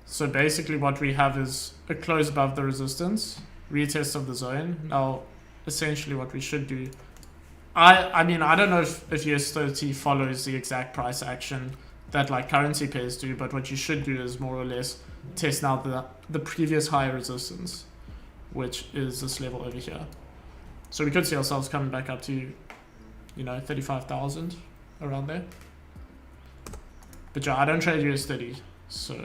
So basically what we have is a close above the resistance, retest of the zone. Now, essentially what we should do, I mean, I don't know if US 30 follows the exact price action that like currency pairs do, but what you should do is more or less test now the previous higher resistance, which is this level over here. So we could see ourselves coming back up to, you know, 35,000 around there. But yeah, I don't trade US 30, so...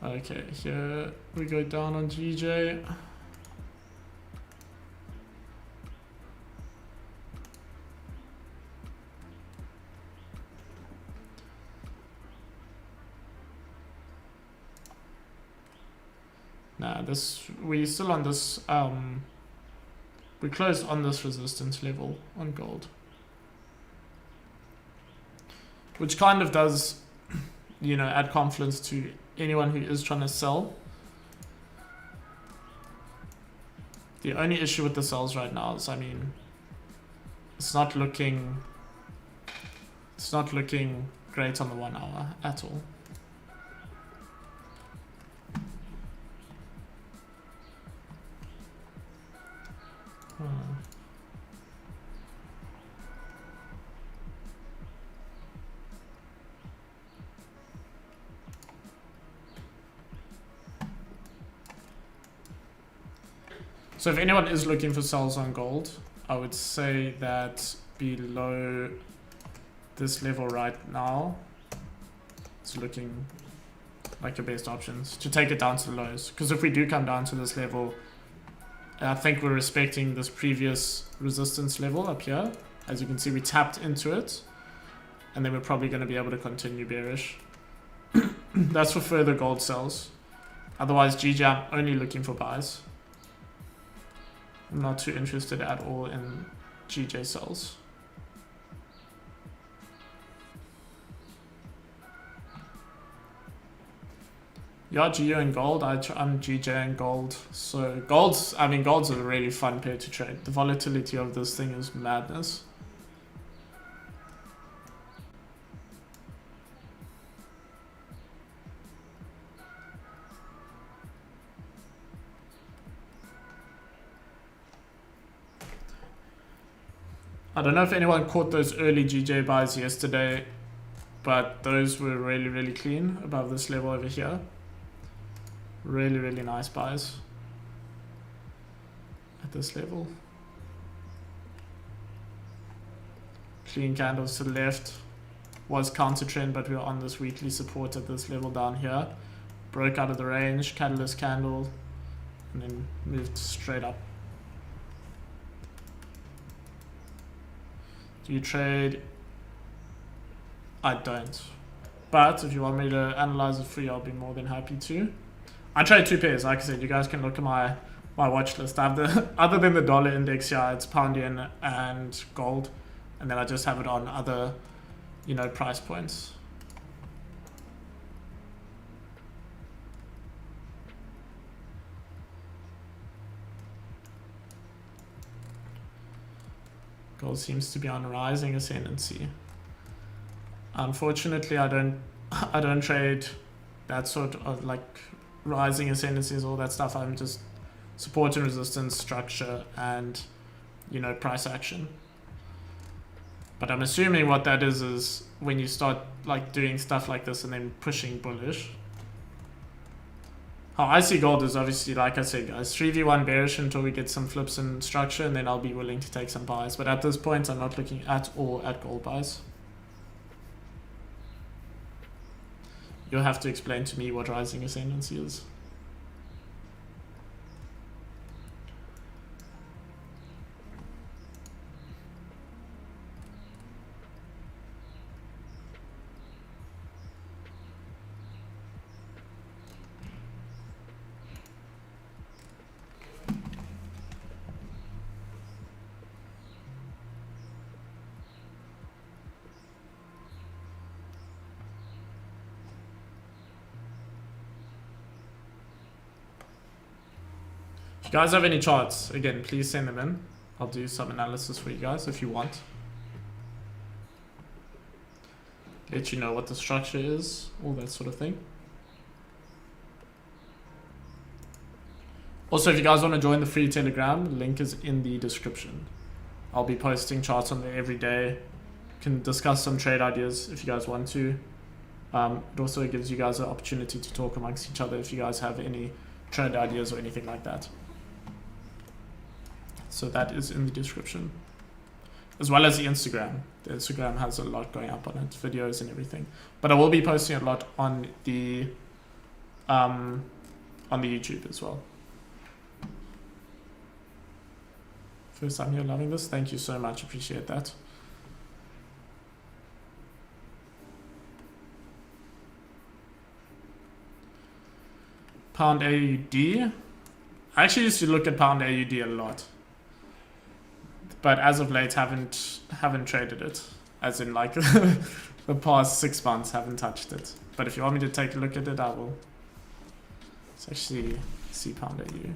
Okay, here we go down on GJ. Nah, we still on this, we closed on this resistance level on gold. Which kind of does, you know, add confidence to anyone who is trying to sell. The only issue with the sells right now is, I mean, it's not looking great on the 1 hour at all. So if anyone is looking for sells on gold, I would say that below this level right now, it's looking like your best options to take it down to the lows. Because if we do come down to this level, I think we're respecting this previous resistance level up here. As you can see, we tapped into it, and then we're probably going to be able to continue bearish. That's for further gold sells. Otherwise, GJ, I'm only looking for buys. I'm not too interested at all in GJ sells. Yeah, GU and gold. I'm GJ and gold. So gold's a really fun pair to trade. The volatility of this thing is madness. I don't know if anyone caught those early GJ buys yesterday, but those were really, really clean above this level over here. Really, really nice buys at this level. Clean candles to the left. Was counter trend, but we were on this weekly support at this level down here. Broke out of the range, catalyst candle, and then moved straight up. Do you trade? I don't. But if you want me to analyze it for you, I'll be more than happy to. I trade two pairs. Like I said, you guys can look at my watch list. I have the other than the dollar index here, it's pound yen and gold, and then I just have it on other, price points. Gold seems to be on rising ascendancy. Unfortunately, I don't trade that sort of like rising ascendancies, all that stuff. I'm just support and resistance, structure, and price action. But I'm assuming what that is when you start like doing stuff like this and then pushing bullish. How I see gold is obviously, like I said, guys, 3v1 bearish until we get some flips and structure, and then I'll be willing to take some buys. But at this point, I'm not looking at all at gold buys. You'll have to explain to me what rising ascendancy is. If you guys have any charts, again, please send them in. I'll do some analysis for you guys if you want. Let you know what the structure is, all that sort of thing. Also, if you guys want to join the free Telegram, the link is in the description. I'll be posting charts on there every day. Can discuss some trade ideas if you guys want to. It also gives you guys an opportunity to talk amongst each other if you guys have any trade ideas or anything like that. So that is in the description, as well as the Instagram. The Instagram has a lot going up on it, videos and everything. But I will be posting a lot on the YouTube as well. First time here, loving this. Thank you so much. Appreciate that. Pound AUD. I actually used to look at pound AUD a lot, but as of late haven't traded it, as in like the past 6 months haven't touched it. But if you want me to take a look at it, I will. Let's actually see pound AU.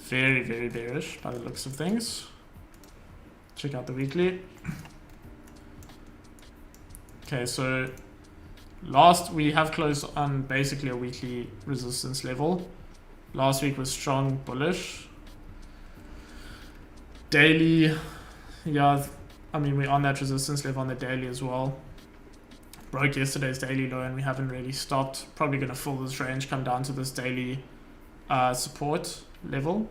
Very, very bearish by the looks of things. Check out the weekly. Okay, so we have closed on basically a weekly resistance level. Last week was strong bullish. Daily, yeah, I mean, we're on that resistance level on the daily as well. Broke yesterday's daily low and we haven't really stopped. Probably going to fill this range, come down to this daily support level.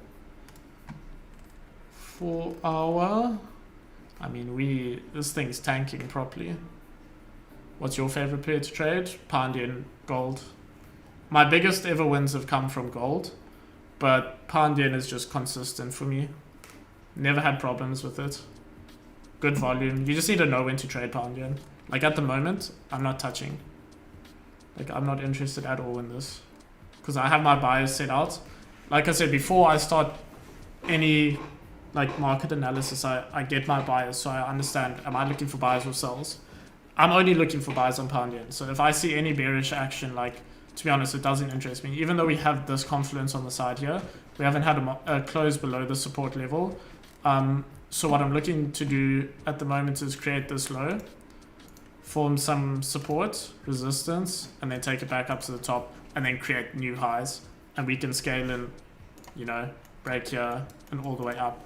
4 hour, I mean, this thing's tanking properly. What's your favorite pair to trade? Pound yen, gold. My biggest ever wins have come from gold, But pound yen is just consistent for me. Never had problems with it. Good volume. You just need to know when to trade pound yen. Like at the moment, I'm not touching. Like I'm not interested at all in this. Because I have my buyers set out. Like I said, before I start any like market analysis, I get my buyers so I understand, am I looking for buyers or sells? I'm only looking for buyers on pound yen. So if I see any bearish action, like, to be honest, it doesn't interest me. Even though we have this confluence on the side here, we haven't had a close below the support level. So what I'm looking to do at the moment is create this low, form some support, resistance, and then take it back up to the top, and then create new highs. And we can scale in, you know, break here and all the way up.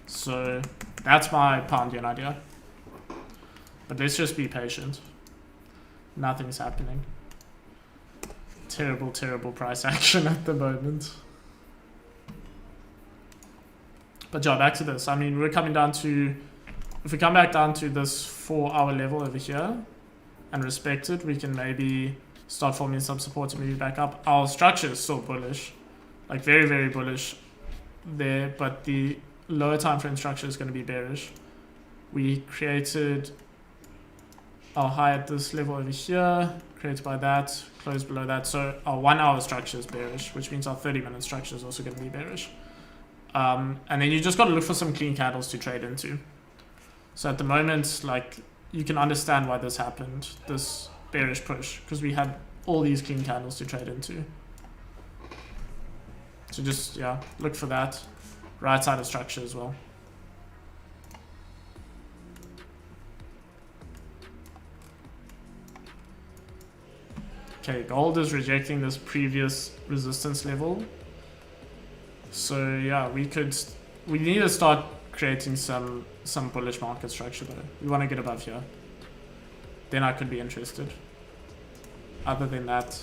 So that's my pound yen idea. But let's just be patient. Nothing's happening. Terrible, terrible price action at the moment. But yeah, back to this. I mean, we're coming down to... If we come back down to this 4-hour level over here and respect it, we can maybe start forming some support to move it back up. Our structure is still bullish. Like, very, very bullish there. But the lower time frame structure is going to be bearish. We created... our high at this level over here, created by that, closed below that. So our 1 hour structure is bearish, which means our 30-minute structure is also going to be bearish. And then you just got to look for some clean candles to trade into. So at the moment, like, you can understand why this happened, this bearish push, because we had all these clean candles to trade into. So just, yeah, look for that. Right side of structure as well. Okay, gold is rejecting this previous resistance level. So yeah, we need to start creating some bullish market structure though. We want to get above here. Then I could be interested. Other than that,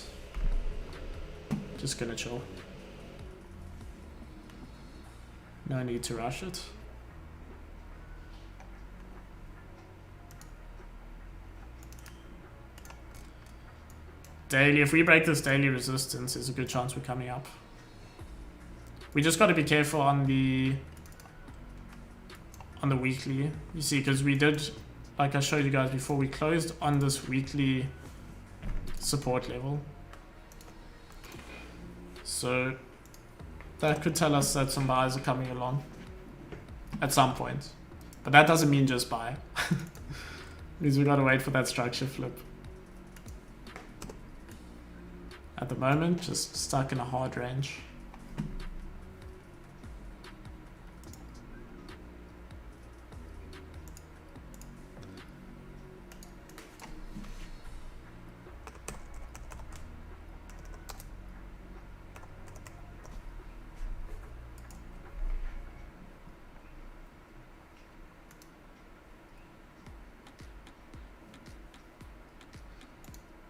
just gonna chill. No need to rush it. Daily, if we break this daily resistance, there's a good chance we're coming up. We just got to be careful on the weekly, you see, because we did, like I showed you guys before, we closed on this weekly support level. So that could tell us that some buyers are coming along at some point. But that doesn't mean just buy. It means we got to wait for that structure flip. At the moment, just stuck in a hard range.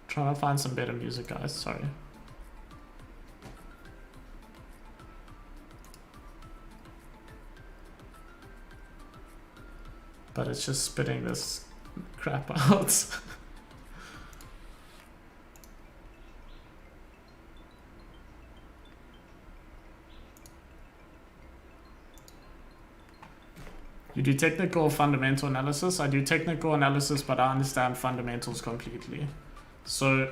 Trying to find some better music, guys. Sorry. But it's just spitting this crap out. You do technical or fundamental analysis? I do technical analysis, but I understand fundamentals completely. So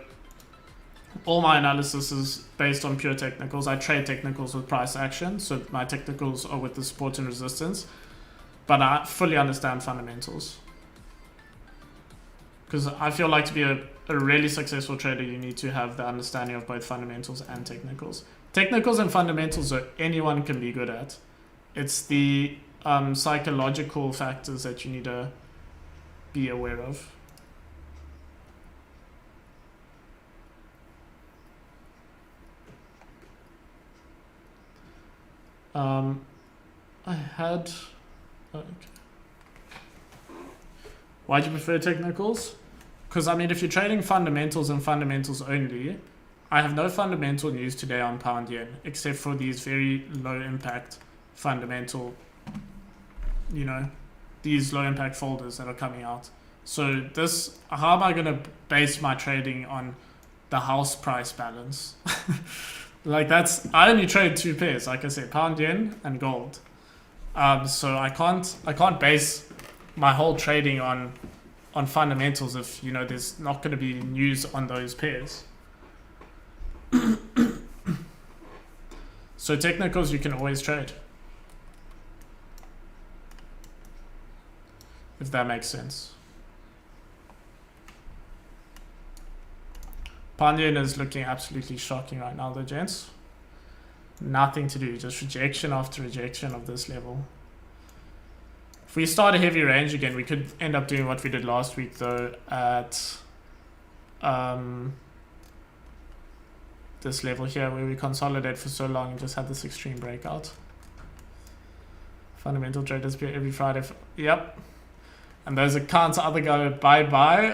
all my analysis is based on pure technicals. I trade technicals with price action, so my technicals are with the support and resistance, but I fully understand fundamentals. Because I feel like to be a really successful trader, you need to have the understanding of both fundamentals and technicals. Technicals and fundamentals are anyone can be good at. It's the psychological factors that you need to be aware of. I had... Okay. Why do you prefer technicals? Because, I mean, if you're trading fundamentals and fundamentals only, I have no fundamental news today on pound yen, except for these very low impact fundamental, you know, these low impact folders that are coming out. So this, how am I going to base my trading on the house price balance? Like I only trade 2 pairs, like I said, pound yen and gold. So I can't base my whole trading on fundamentals if there's not going to be news on those pairs. So technicals you can always trade, if that makes sense. Pound yen is looking absolutely shocking right now though, gents. Nothing to do, just rejection after rejection of this level. If we start a heavy range again, we could end up doing what we did last week though at this level here, where we consolidate for so long and just had this extreme breakout. Fundamental traders appear every Friday. Yep. And those accounts either go bye-bye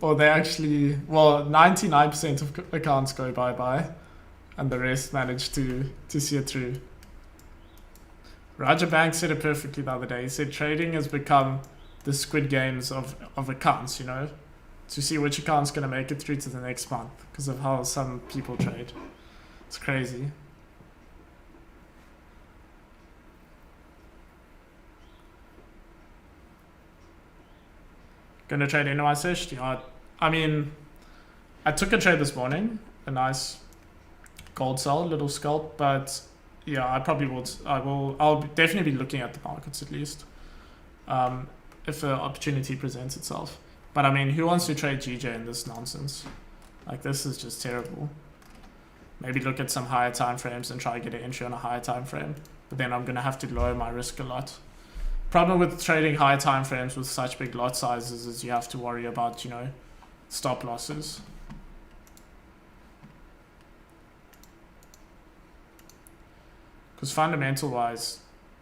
or they actually, well, 99% of accounts go bye-bye and the rest manage to see it through. Raja Bank said it perfectly the other day. He said trading has become the Squid Games of accounts, to see which account's going to make it through to the next month because of how some people trade. It's crazy. Gonna trade NYSH? Yeah, I mean, I took a trade this morning, a nice gold sell, little scalp, but yeah, I'll definitely be looking at the markets at least, if the opportunity presents itself. But I mean, who wants to trade GJ in this nonsense? Like, this is just terrible. Maybe look at some higher time frames and try to get an entry on a higher time frame, but then I'm gonna have to lower my risk a lot. Problem with trading high time frames with such big lot sizes is you have to worry about, stop losses. Because fundamental wise,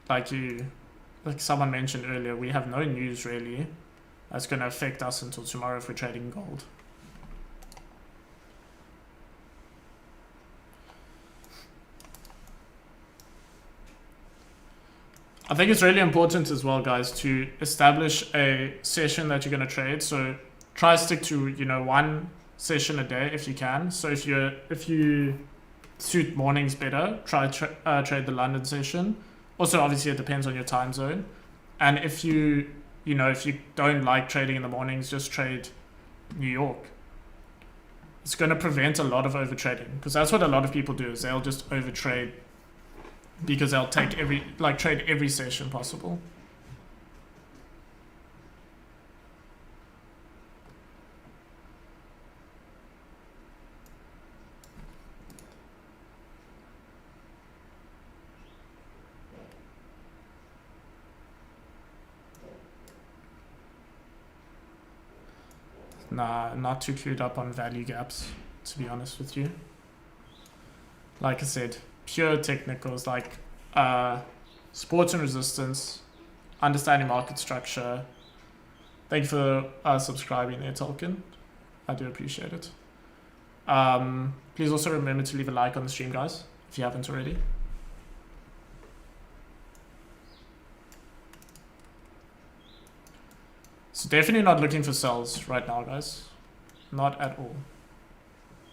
like someone mentioned earlier, we have no news really that's going to affect us until tomorrow if we're trading gold. I think it's really important as well, guys, to establish a session that you're going to trade. So try stick to, one session a day if you can. So if you suit mornings better, try trade the London session. Also, obviously, it depends on your time zone. And if you don't like trading in the mornings, just trade New York. It's going to prevent a lot of overtrading, because that's what a lot of people do, is they'll just overtrade because they'll take trade every session possible. Nah, not too clued up on value gaps, to be honest with you. Like I said, pure technicals like sports and resistance, understanding market structure. Thank you for subscribing there, Tolkien. I do appreciate it. Please also remember to leave a like on the stream, guys, if you haven't already. So definitely not looking for sells right now, guys. Not at all.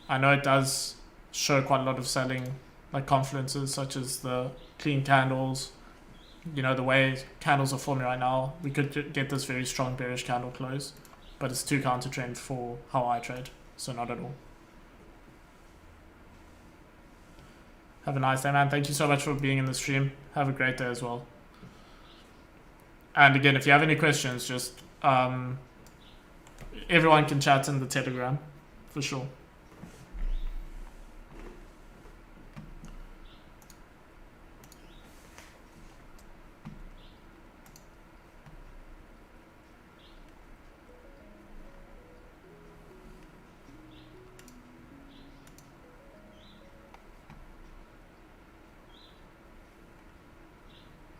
I know it does show quite a lot of selling, like confluences such as the clean candles. The way candles are forming right now, we could get this very strong bearish candle close, but it's too counter trend for how I trade, so not at all. Have a nice day, man. Thank you so much for being in the stream. Have a great day as well. And again, if you have any questions, just everyone can chat in the Telegram for sure.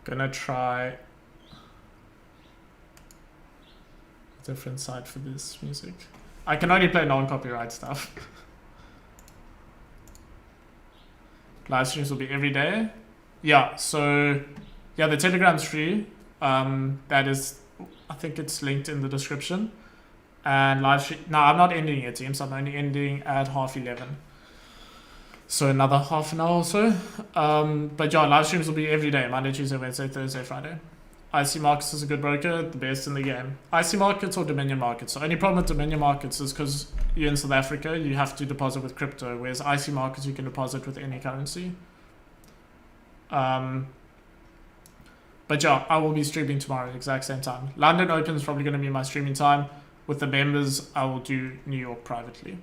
Gonna try a different side for this music. I can only play non-copyright stuff. Live streams will be every day. Yeah, so yeah, the Telegram's free. That is, I think it's linked in the description. And live stream. No, I'm not ending it, teams. I'm only ending at 11:30. So another half an hour or so. But yeah, live streams will be every day, Monday, Tuesday, Wednesday, Thursday, Friday. IC Markets is a good broker, the best in the game. IC Markets or Dominion Markets. The only problem with Dominion Markets is because you're in South Africa, you have to deposit with crypto, whereas IC Markets you can deposit with any currency. But yeah, I will be streaming tomorrow at the exact same time. London Open is probably going to be my streaming time. With the members, I will do New York privately.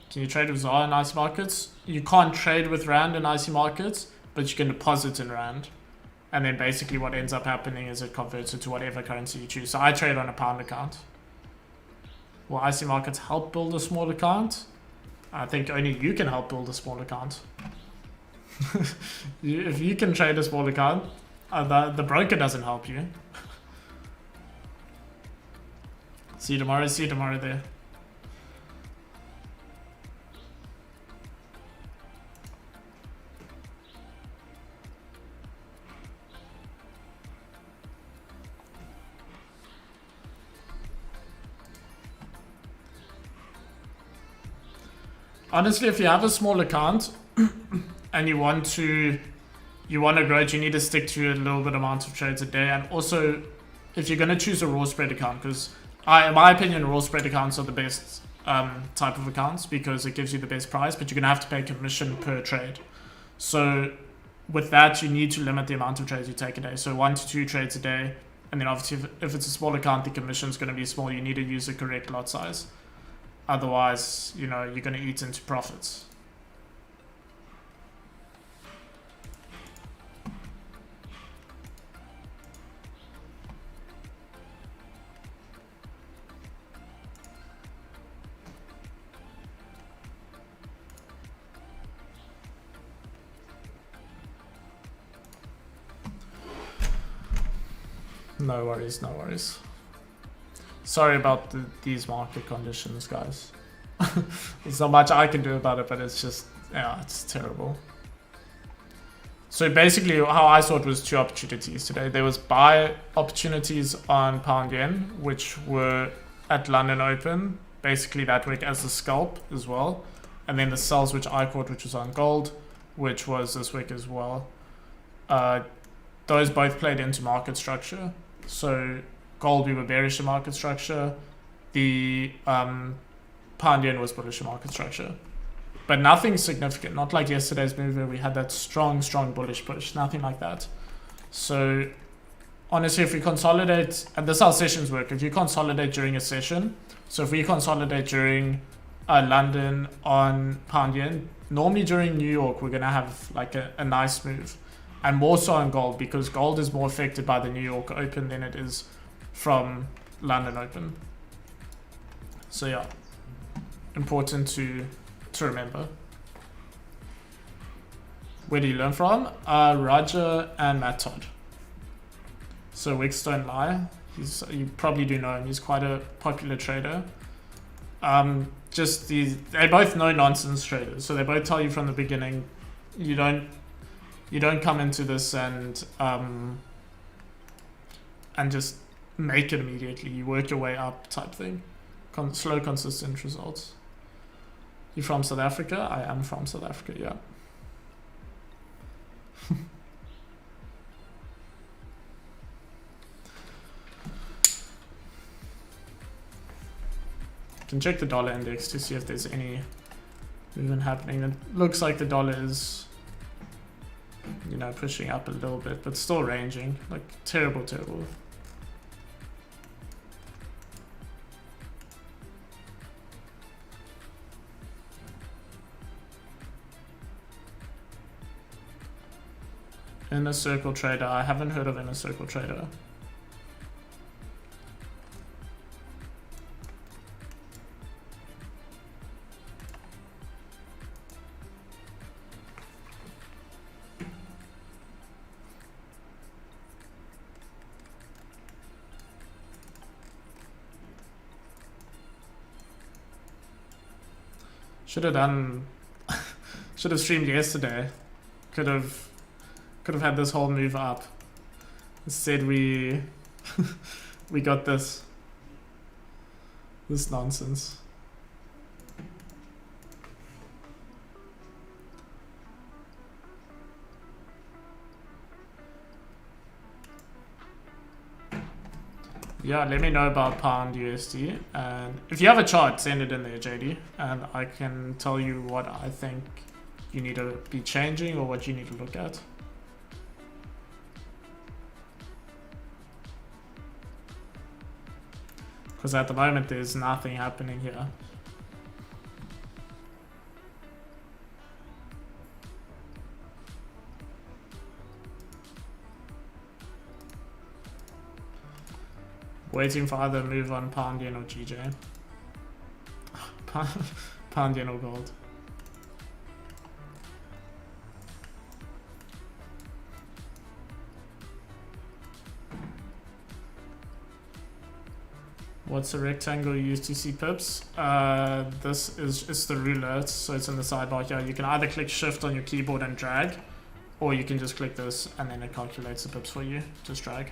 Can you trade with ZAR in IC Markets? You can't trade with Rand in IC Markets, but you can deposit in Rand. And then basically what ends up happening is it converts it to whatever currency you choose. So I trade on a pound account. Will IC Markets help build a small account? I think only you can help build a small account. If you can trade a small account, the broker doesn't help you. See you tomorrow there. Honestly, if you have a small account and you want to grow it, you need to stick to a little bit amount of trades a day. And also, if you're going to choose a raw spread account, because in my opinion, raw spread accounts are the best type of accounts because it gives you the best price, but you're going to have to pay commission per trade. So with that, you need to limit the amount of trades you take a day. So 1 to 2 trades a day. And then obviously, if it's a small account, the commission is going to be small. You need to use the correct lot size. Otherwise, you're going to eat into profits. No worries, no worries. Sorry about these market conditions, guys. There's not much I can do about it, but it's just, yeah, it's terrible. So basically, how I saw it was 2 opportunities today. There was buy opportunities on pound yen, which were at London Open, basically that week as the scalp as well. And then the sells, which I caught, which was on gold, which was this week as well. Those both played into market structure. So gold, we were bearish in market structure. The pound yen was bullish in market structure. But nothing significant. Not like yesterday's move where we had that strong bullish push. Nothing like that. So honestly, if we consolidate, and this is how sessions work. If you consolidate during a session, so if we consolidate during London on pound yen, normally during New York, we're going to have like a nice move. And more so on gold, because gold is more affected by the New York Open than it is from London Open. So yeah, important to remember. Where do you learn from? Roger and Matt Todd. So Wicks don't lie. You probably do know him. He's quite a popular trader. They both know nonsense traders. So they both tell you from the beginning, you don't come into this and just make it immediately. You work your way up type thing. Slow, consistent results. You from South Africa? I am from South Africa, yeah. You can check the dollar index to see if there's any movement happening. It looks like the dollar is, pushing up a little bit, but still ranging. Like, terrible. Inner Circle Trader. I haven't heard of Inner Circle Trader. Should have done. Should have streamed yesterday. Could have had this whole move up. Instead we we got this nonsense. Yeah, let me know about pound USD, and if you have a chart, send it in there, JD, and I can tell you what I think you need to be changing or what you need to look at. Because at the moment there's nothing happening here. Waiting for either move on pound yen or GJ. Pound yen or gold. What's the rectangle you use to see pips? This is it's the ruler, so it's in the sidebar here. You can either click shift on your keyboard and drag, or you can just click this and then it calculates the pips for you. Just drag.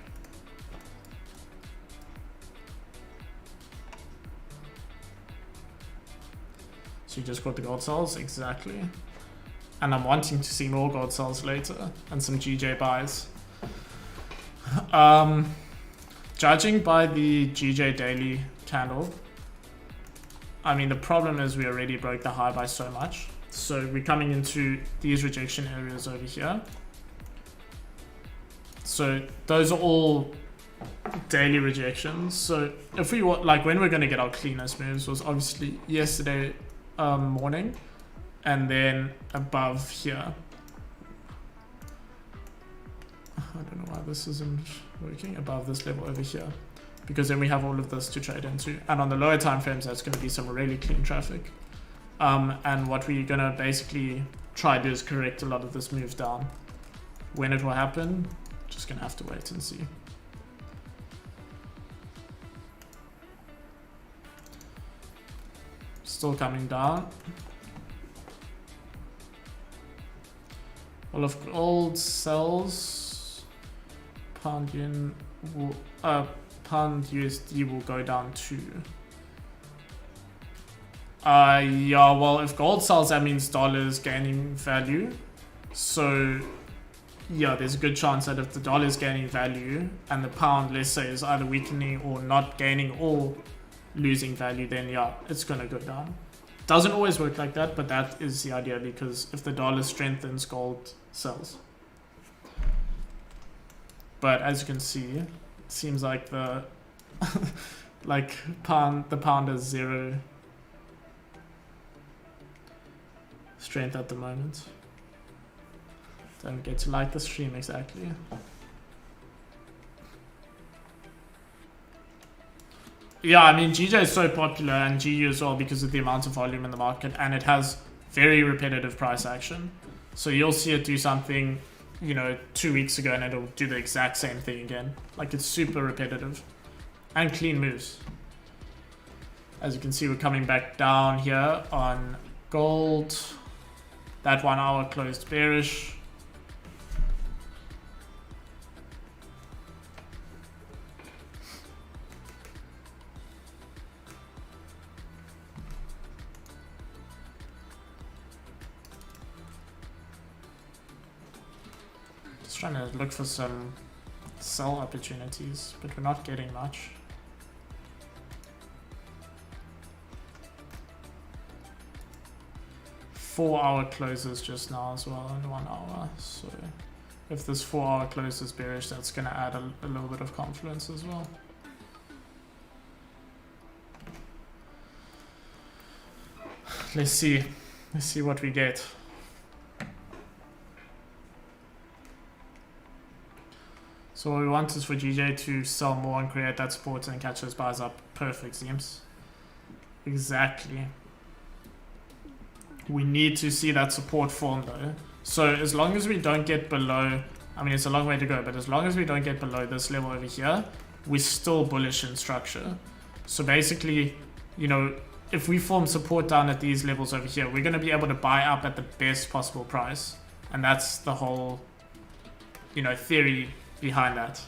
So you just got the gold cells, exactly. And I'm wanting to see more gold cells later and some GJ buys. Judging by the GJ daily candle, I mean, the problem is we already broke the high by so much. So we're coming into these rejection areas over here. So those are all daily rejections. So if we want, like, when we're going to get our cleanest moves was obviously yesterday morning, and then above here. I don't know why this isn't working, above this level over here, because then we have all of this to trade into, and on the lower time frames that's going to be some really clean traffic, and what we're going to basically try to do is correct a lot of this move down. When it will happen, just going to have to wait and see. Still coming down. All of gold sells. Pound yen will, pound USD will go down to. Yeah, well, if gold sells, that means dollars gaining value. So yeah, there's a good chance that if the dollar is gaining value and the pound, let's say, is either weakening or not gaining or losing value, then yeah, it's gonna go down. Doesn't always work like that, but that is the idea, because if the dollar strengthens, gold sells. But as you can see, it seems like the like the pound has zero strength at the moment. Don't get to like the stream exactly. Yeah, I mean, GJ is so popular, and GU as well, because of the amount of volume in the market, and it has very repetitive price action. So you'll see it do something, you know, 2 weeks ago, and it'll do the exact same thing again. Like, it's super repetitive and clean moves. As you can see, we're coming back down here on gold. That 1 hour closed bearish. Trying to look for some sell opportunities, but we're not getting much. Four-hour closes just now as well in 1 hour. So if this 4 hour close is bearish, that's going to add a little bit of confluence as well. Let's see what we get. So what we want is for GJ to sell more and create that support and catch those buys up. Perfect, seems. Exactly. We need to see that support form though. So as long as we don't get below, I mean, it's a long way to go, but as long as we don't get below this level over here, we're still bullish in structure. So basically, you know, if we form support down at these levels over here, we're going to be able to buy up at the best possible price. And that's the whole, you know, theory behind that.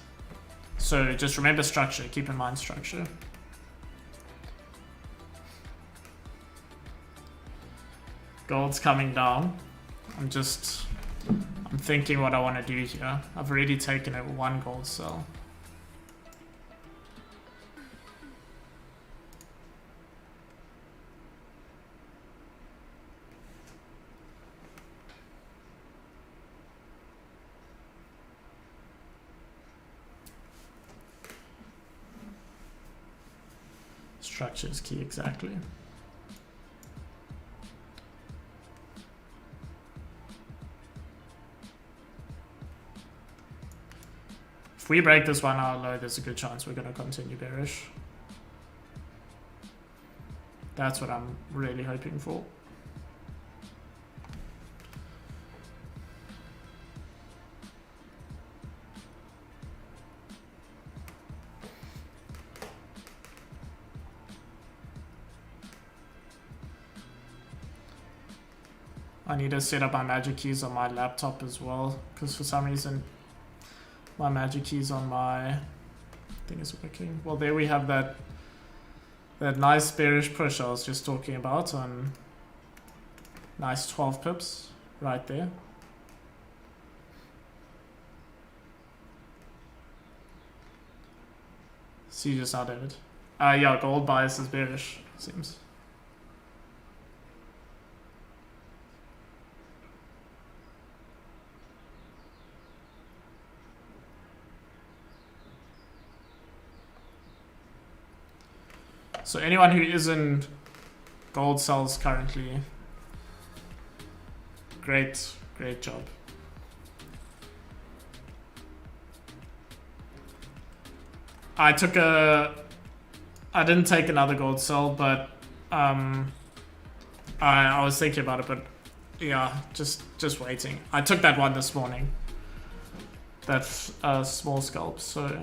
So just remember structure, keep in mind structure. Gold's coming down. I'm thinking what I want to do here. I've already taken it one gold sell. Structure is key, exactly. If we break this 1 hour low, there's a good chance we're going to continue bearish. That's what I'm really hoping for. I need to set up my magic keys on my laptop as well, because for some reason my magic keys on my thing is working. Well, there we have that nice bearish push I was just talking about on nice 12 pips right there. See you just now, David. Yeah, gold bias is bearish, seems. So anyone who isn't gold sells currently, great job. I didn't take another gold sell, but I was thinking about it, but yeah, just waiting. I took that one this morning, that small scalp, so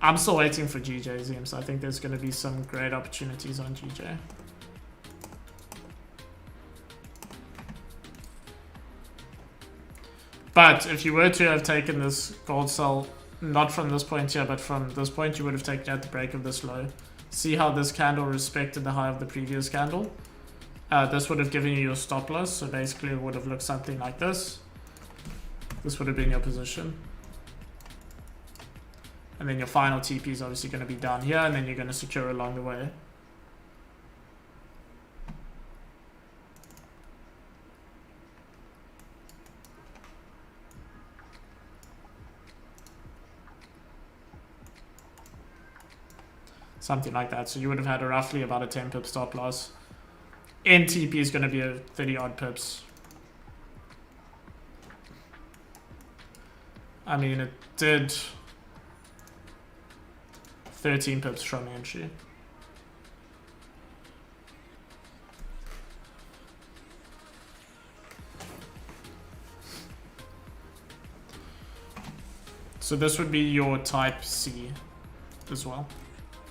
I'm still waiting for GJ Zems. I think there's going to be some great opportunities on GJ. But if you were to have taken this gold sell, not from this point here, but from this point, you would have taken it at the break of this low. See how this candle respected the high of the previous candle? This would have given you your stop loss. So basically it would have looked something like this. This would have been your position. And then your final TP is obviously going to be down here, and then you're going to secure along the way. Something like that. So you would have had roughly about a 10 pip stop loss. NTP is going to be a 30 odd pips. I mean, it did 13 pips from entry. So this would be your type C as well.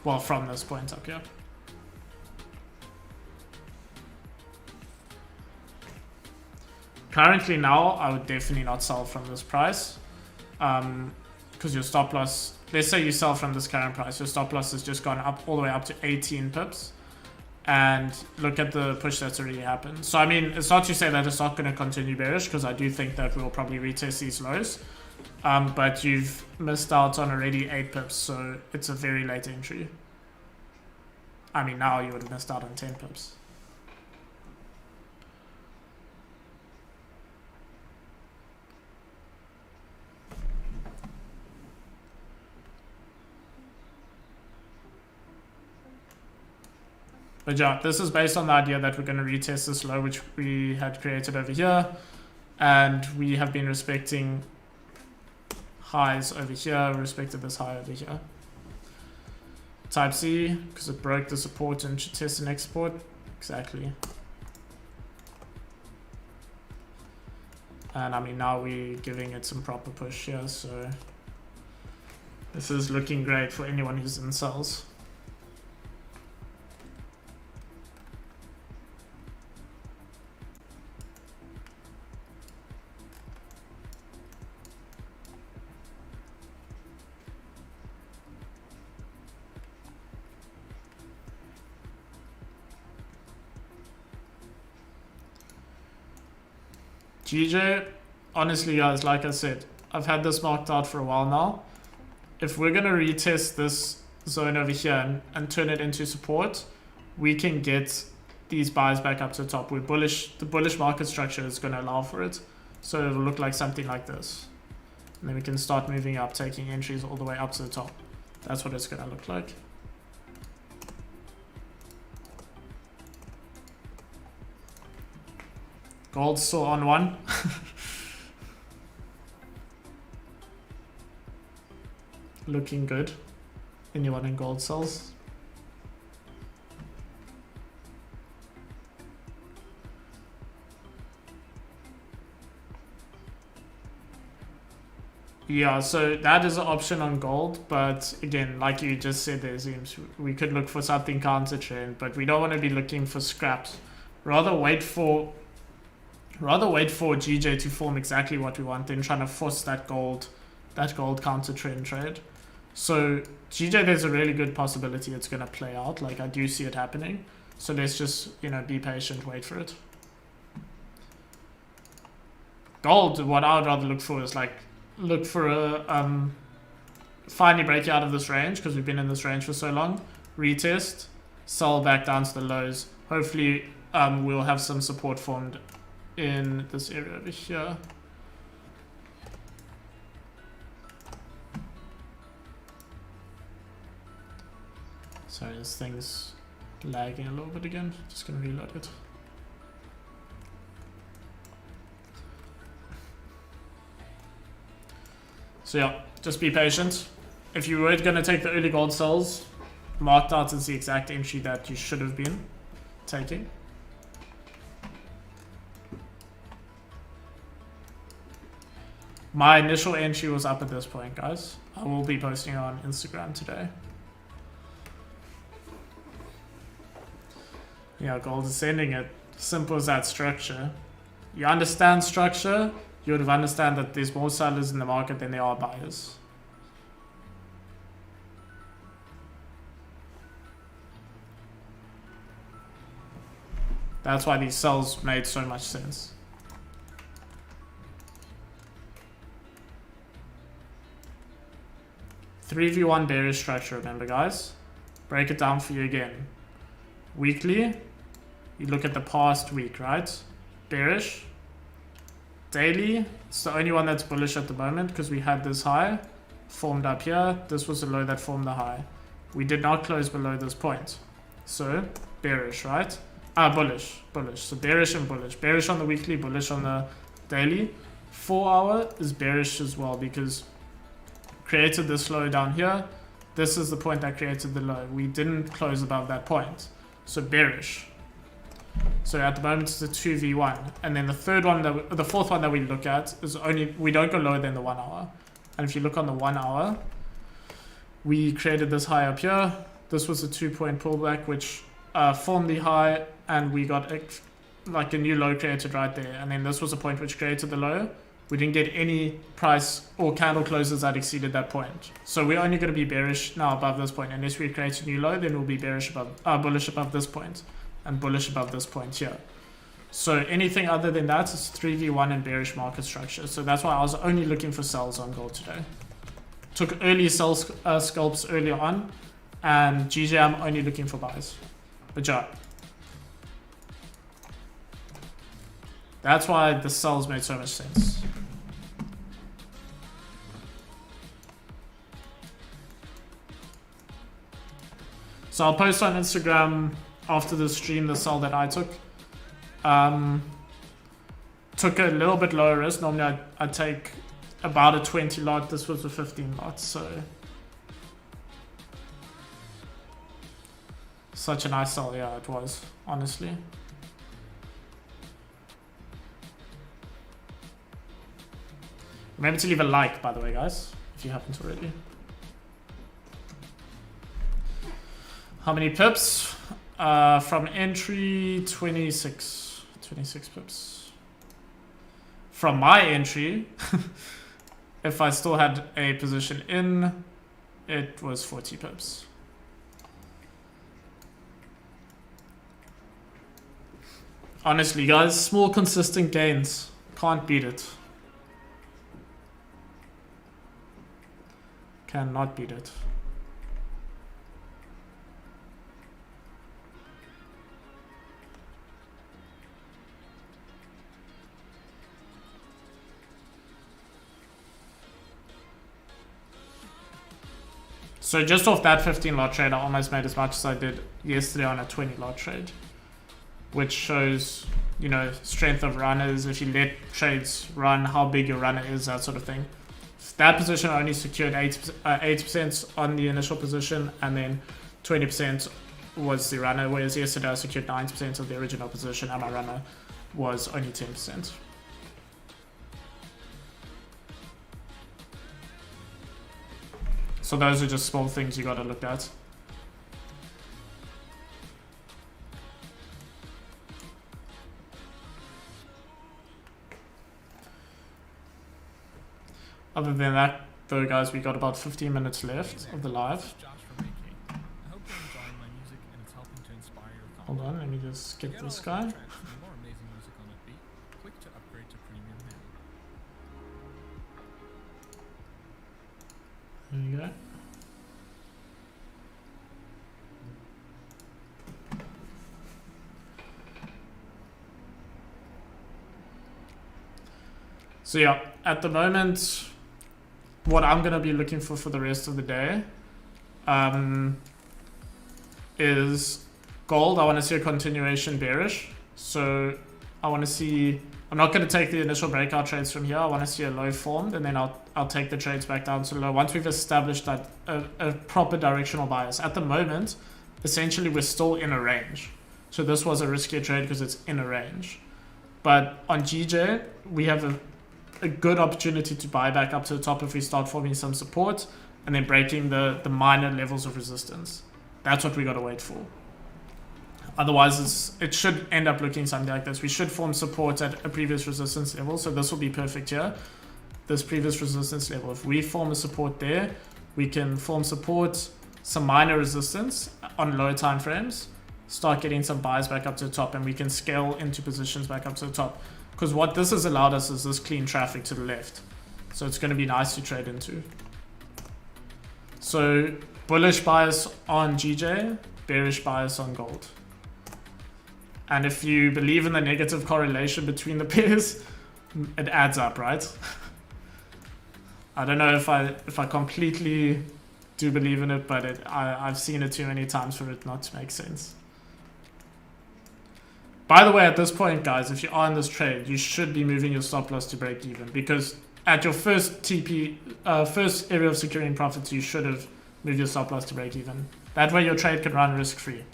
Well, from this point up here. Currently now, I would definitely not sell from this price. Because your stop loss, let's say you sell from this current price, your stop loss has just gone up all the way up to 18 pips. And look at the push that's already happened. So I mean, it's not to say that it's not going to continue bearish, because I do think that we'll probably retest these lows. But you've missed out on already 8 pips, so it's a very late entry. I mean, now you would have missed out on 10 pips. But yeah, this is based on the idea that we're going to retest this low, which we had created over here. And we have been respecting highs over here, respected this high over here. Type C, because it broke the support and should test an export. Exactly. And I mean, now we're giving it some proper push here, so this is looking great for anyone who's in sells. GJ, honestly guys, like I said, I've had this marked out for a while now. If we're going to retest this zone over here and turn it into support, we can get these buys back up to the top. We're bullish. The bullish market structure is going to allow for it. So it'll look like something like this. And then we can start moving up, taking entries all the way up to the top. That's what it's going to look like. Gold's still on one. Looking good. Anyone in gold sells? Yeah, so that is an option on gold, but again, like you just said there, Zeems, we could look for something counter trend, but we don't want to be looking for scraps. Rather wait for GJ to form exactly what we want than trying to force that gold counter trend trade. So GJ, there's a really good possibility it's going to play out. Like I do see it happening. So let's just, you know, be patient, wait for it. Gold, what I would rather look for is like, look for a finally break out of this range because we've been in this range for so long. Retest, sell back down to the lows. Hopefully we'll have some support formed in this area over here. Sorry, this thing's lagging a little bit again. Just gonna reload it. So yeah, just be patient. If you were gonna take the early gold sells, marked out is the exact entry that you should have been taking. My initial entry was up at this point, guys. I will be posting it on Instagram today. Yeah, gold ascending it. Simple as that structure. You understand structure, you would have understand that there's more sellers in the market than there are buyers. That's why these sells made so much sense. Three v1 bearish structure, remember guys? Break it down for you again. Weekly, you look at the past week, right? Bearish. Daily, it's the only one that's bullish at the moment because we had this high formed up here. This was the low that formed the high. We did not close below this point. So, bearish, right? Bullish. So bearish and bullish. Bearish on the weekly, bullish on the daily. 4 hour is bearish as well because created this low down here. This is the point that created the low. We didn't close above that point. So bearish. So at the moment it's a 2v1. And then the fourth one that we look at is we don't go lower than the 1 hour. And if you look on the 1 hour, we created this high up here. This was a 2-point pullback which formed the high and we got like a new low created right there. And then this was a point which created the low. We didn't get any price or candle closes that exceeded that point. So we're only going to be bearish now above this point. Unless we create a new low, then we'll be bearish bullish above this point and bullish above this point here. So anything other than that is 3v1 and bearish market structure. So that's why I was only looking for sells on gold today. Took early sell scalps earlier on, and GJ I'm only looking for buys. But yeah, that's why the sells made so much sense. So I'll post on Instagram after the stream the sell that I took. Took a little bit lower risk. Normally I'd take about a 20 lot. This was a 15 lot. So such a nice sell. Yeah, it was, honestly. Remember to leave a like, by the way, guys, if you haven't already. How many pips? From entry, 26 pips. From my entry, if I still had a position in, it was 40 pips. Honestly, guys, small consistent gains. Can't beat it. Cannot beat it. So just off that 15 lot trade, I almost made as much as I did yesterday on a 20 lot trade, which shows, you know, strength of runners. If you let trades run, how big your runner is, that sort of thing. That position only secured 8% on the initial position, and then 20% was the runner, whereas yesterday I secured 9% of the original position and my runner was only 10%. So those are just small things you gotta look at. Other than that, though, guys, we got about 15 minutes left of the live. Hold on, let me just skip this guy. There you go. So yeah, at the moment, what I'm going to be looking for the rest of the day is gold. I want to see a continuation bearish. So I want to see, I'm not going to take the initial breakout trades from here. I want to see a low formed, and then I'll take the trades back down to low once we've established that a proper directional bias. At the moment, essentially we're still in a range. So this was a riskier trade because it's in a range. But on GJ, we have a good opportunity to buy back up to the top if we start forming some support and then breaking the minor levels of resistance. That's what we got to wait for. Otherwise, it should end up looking something like this. We should form support at a previous resistance level. So this will be perfect here. This previous resistance level. If we form a support there, we can form support, some minor resistance on lower time frames, start getting some buys back up to the top, and we can scale into positions back up to the top. Because what this has allowed us is this clean traffic to the left. So it's going to be nice to trade into. So bullish bias on GJ, bearish bias on gold. And if you believe in the negative correlation between the pairs, it adds up, right? I don't know if I completely do believe in it, but I've seen it too many times for it not to make sense. By the way, at this point, guys, if you are in this trade, you should be moving your stop loss to break even, because at your first first area of securing profits, you should have moved your stop loss to break even. That way your trade can run risk free.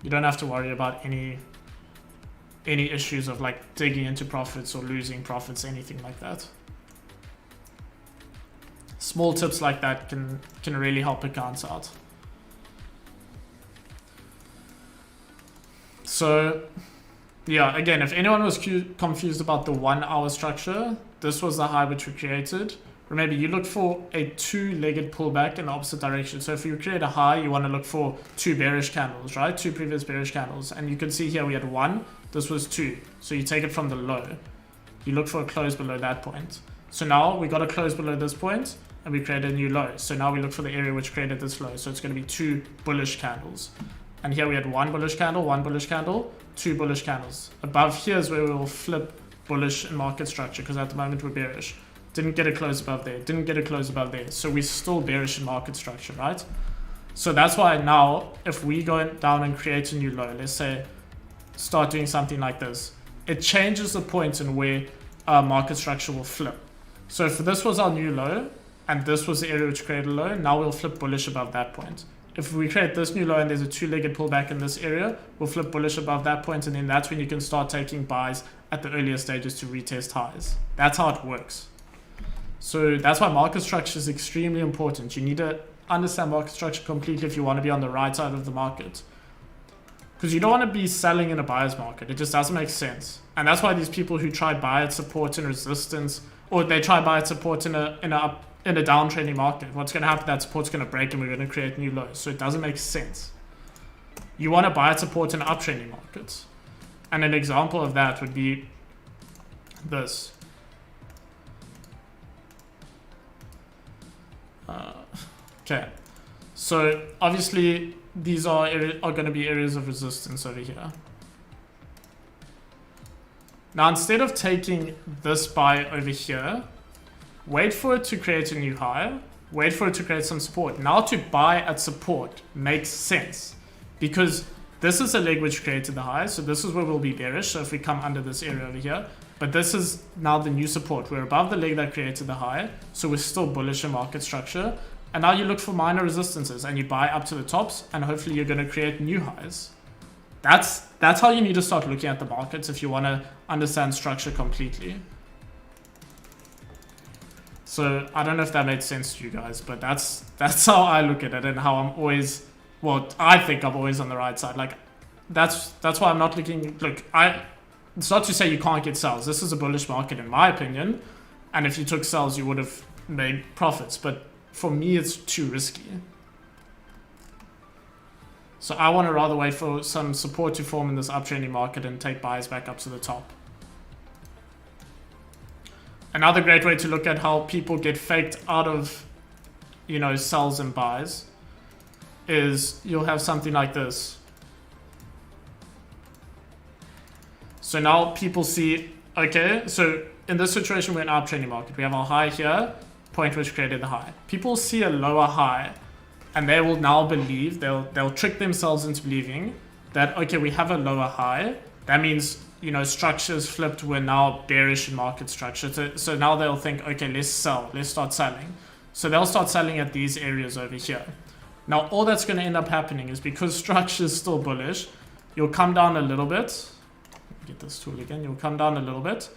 You don't have to worry about any issues of like digging into profits or losing profits, anything like that. Small tips like that can really help accounts out. So yeah, again, if anyone was confused about the 1 hour structure, this was the high which we created. Remember, you look for a two-legged pullback in the opposite direction. So if you create a high, you want to look for two bearish candles, right? Two previous bearish candles. And you can see here we had one, this was two. So you take it from the low. You look for a close below that point. So now we got a close below this point and we created a new low. So now we look for the area which created this low. So it's going to be two bullish candles. And here we had one bullish candle, two bullish candles. Above here is where we will flip bullish in market structure, because at the moment we're bearish. Didn't get a close above there, didn't get a close above there. So we're still bearish in market structure, right? So that's why now, if we go down and create a new low, let's say, start doing something like this, it changes the point in where our market structure will flip. So if this was our new low, and this was the area which created a low, now we'll flip bullish above that point. If we create this new low and there's a two-legged pullback in this area, we'll flip bullish above that point, and then that's when you can start taking buys at the earlier stages to retest highs. That's how it works. So that's why market structure is extremely important. You need to understand market structure completely if you want to be on the right side of the market. Because you don't want to be selling in a buyer's market. It just doesn't make sense. And that's why these people who try buy at support and resistance, or they try buy at support in a downtrending market, what's going to happen? That support's going to break and we're going to create new lows. So it doesn't make sense. You want to buy at support in uptrending markets. And an example of that would be this. Okay, so obviously these are going to be areas of resistance over here. Now instead of taking this buy over here, wait for it to create a new high, wait for it to create some support. Now to buy at support makes sense because this is a leg which created the high, so this is where we'll be bearish. So if we come under this area over here, but this is now the new support. We're above the leg that created the high, so we're still bullish in market structure. And now you look for minor resistances and you buy up to the tops, and hopefully you're going to create new highs. That's how you need to start looking at the markets if you want to understand structure completely. So I don't know if that made sense to you guys, but that's how I look at it and how I'm always, well, I think I'm always on the right side. Like that's why I'm not looking. Look, it's not to say you can't get sells. This is a bullish market in my opinion, and if you took sells, you would have made profits. But for me, it's too risky. So I want to rather wait for some support to form in this uptrending market and take buys back up to the top. Another great way to look at how people get faked out of, you know, sells and buys is you'll have something like this. So now people see, okay, so in this situation, we're in an uptrending market. We have our high here, point which created the high. People see a lower high and they will now believe, they'll trick themselves into believing that, okay, we have a lower high. That means, you know, structures flipped, we're now bearish in market structure. So now they'll think, okay, let's sell, let's start selling. So they'll start selling at these areas over here. Now, all that's going to end up happening is because structure is still bullish, you'll come down a little bit. Get this tool again. You'll come down a little bit.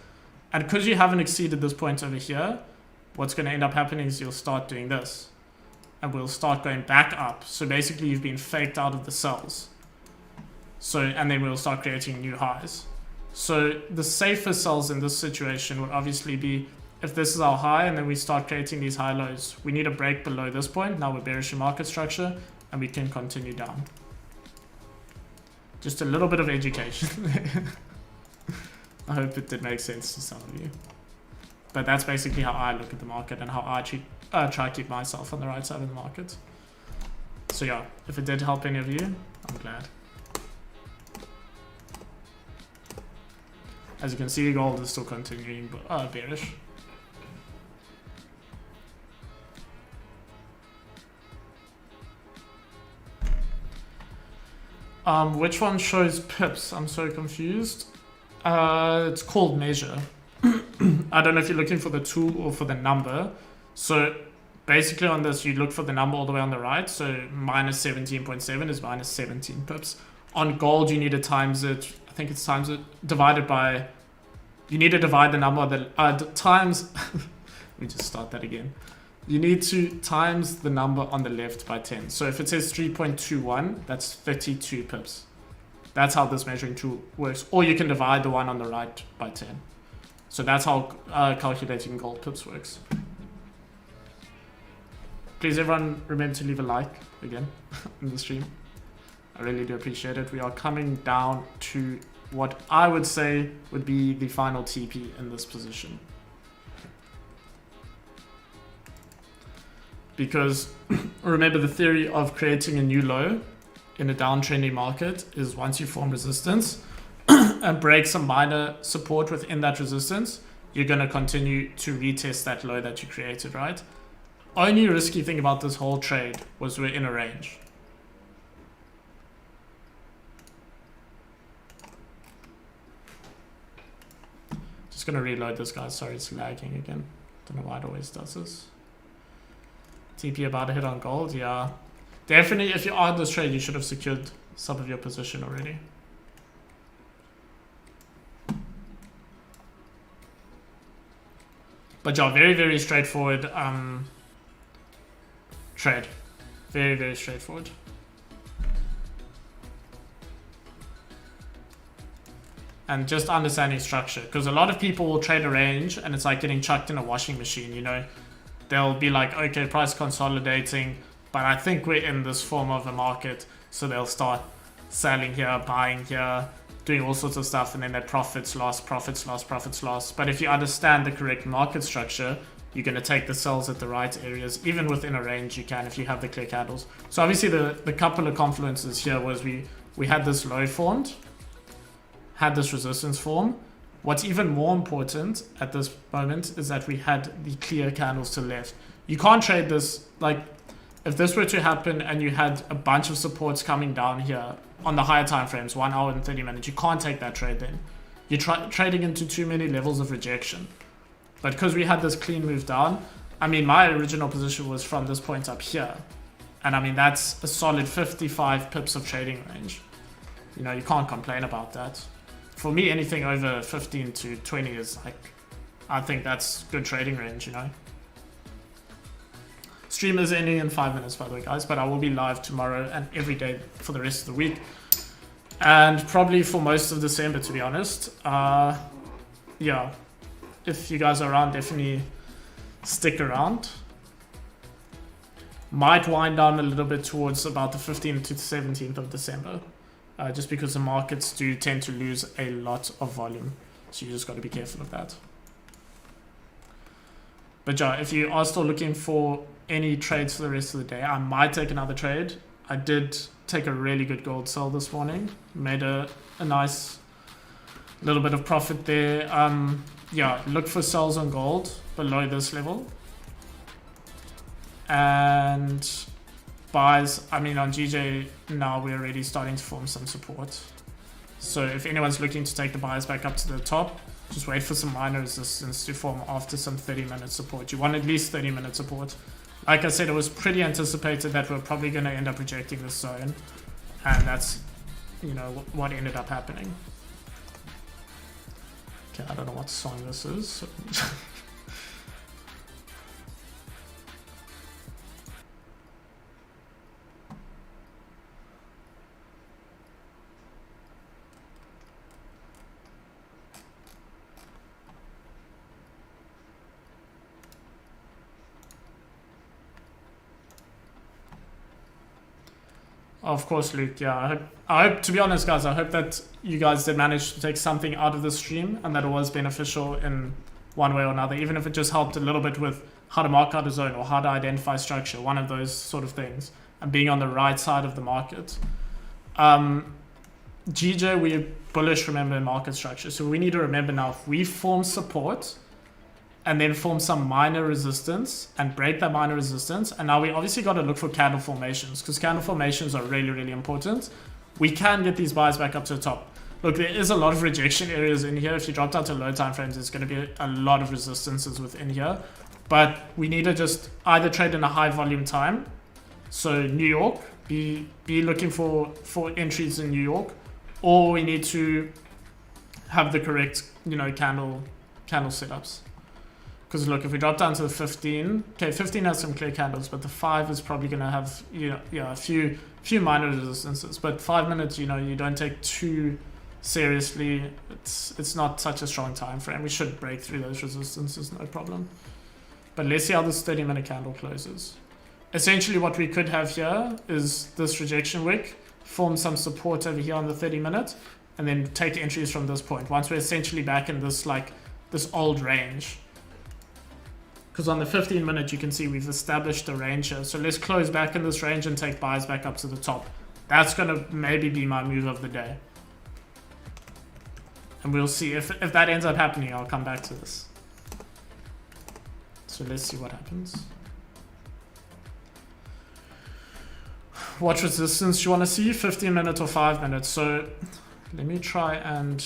And because you haven't exceeded this point over here, what's going to end up happening is you'll start doing this. And we'll start going back up. So basically, you've been faked out of the sells. So, and then we'll start creating new highs. So the safer sells in this situation would obviously be if this is our high and then we start creating these high lows. We need a break below this point. Now we're bearish in market structure and we can continue down. Just a little bit of education. I hope it did make sense to some of you. But that's basically how I look at the market and how I try to keep myself on the right side of the market. So yeah, if it did help any of you, I'm glad. As you can see, gold is still continuing bearish. Which one shows pips? I'm so confused. It's called measure. I don't know if you're looking for the tool or for the number. So basically on this, you look for the number all the way on the right. So minus 17.7 is minus 17 pips. On gold, you need to times it. I think it's times it divided by. You need to divide the number the times. Let me just start that again. You need to times the number on the left by 10. So if it says 3.21, that's 32 pips. That's how this measuring tool works. Or you can divide the one on the right by 10. So that's how calculating gold pips works. Please everyone remember to leave a like again in the stream. I really do appreciate it. We are coming down to what I would say would be the final TP in this position. Because remember, the theory of creating a new low in a downtrending market is once you form resistance and break some minor support within that resistance, you're going to continue to retest that low that you created, right? Only risky thing about this whole trade was we're in a range. Just going to reload this, guys. Sorry, it's lagging again. Don't know why it always does this. TP about to hit on gold, yeah. Definitely, if you are in this trade, you should have secured some of your position already. But yeah, very, very straightforward trade. Very, very straightforward. And just understanding structure. Because a lot of people will trade a range and it's like getting chucked in a washing machine, you know. They'll be like, okay, price consolidating, but I think we're in this form of a market. So they'll start selling here, buying here, doing all sorts of stuff, and then that profits loss, profits loss, profits loss. But if you understand the correct market structure, you're going to take the sells at the right areas. Even within a range, you can if you have the clear candles. So obviously the couple of confluences here was we had this low formed, had this resistance form. What's even more important at this moment is that we had the clear candles to the left. You can't trade this, like, if this were to happen and you had a bunch of supports coming down here on the higher time frames, 1 hour and 30 minutes, you can't take that trade then. You're trading into too many levels of rejection. But because we had this clean move down, I mean, my original position was from this point up here. And I mean, that's a solid 55 pips of trading range. You know, you can't complain about that. For me, anything over 15 to 20 is like, I think that's good trading range, you know. Stream is ending in 5 minutes, by the way, guys, but I will be live tomorrow and every day for the rest of the week. And probably for most of December, to be honest. Yeah, if you guys are around, definitely stick around. Might wind down a little bit towards about the 15th to the 17th of December. Just because the markets do tend to lose a lot of volume. So you just got to be careful of that. But yeah, if you are still looking for any trades for the rest of the day, I might take another trade. I did take a really good gold sell this morning. Made a nice little bit of profit there. Yeah, look for sells on gold below this level. And buys, I mean, on GJ now we're already starting to form some support. So if anyone's looking to take the buys back up to the top, just wait for some minor resistance to form after some 30-minute support. You want at least 30-minute support. Like I said, it was pretty anticipated that we're probably going to end up rejecting this zone. And that's, you know, what ended up happening. Okay, I don't know what song this is. Of course, Luke. Yeah, I hope, to be honest, guys, I hope that you guys did manage to take something out of the stream and that it was beneficial in one way or another, even if it just helped a little bit with how to mark out a zone or how to identify structure, one of those sort of things, and being on the right side of the market. GJ, we're bullish, remember, in market structure. So we need to remember now, if we form support and then form some minor resistance and break that minor resistance. And now we obviously got to look for candle formations because candle formations are really, really important. We can get these buys back up to the top. Look, there is a lot of rejection areas in here. If you drop down to low time frames, there's going to be a lot of resistances within here. But we need to just either trade in a high volume time. So New York, be looking for entries in New York, or we need to have the correct, you know, candle setups. Because look, if we drop down to the 15, okay, 15 has some clear candles, but the 5 is probably going to have, a few minor resistances. But 5 minutes, you know, you don't take too seriously. It's not such a strong time frame. We should break through those resistances, no problem. But let's see how this 30-minute candle closes. Essentially, what we could have here is this rejection wick, form some support over here on the 30-minute, and then take entries from this point. Once we're essentially back in this old range. Because on the 15-minute, you can see we've established a range here. So let's close back in this range and take buys back up to the top. That's going to maybe be my move of the day. And we'll see. If that ends up happening, I'll come back to this. So let's see what happens. What resistance do you want to see? 15 minutes or 5 minutes? So let me try and...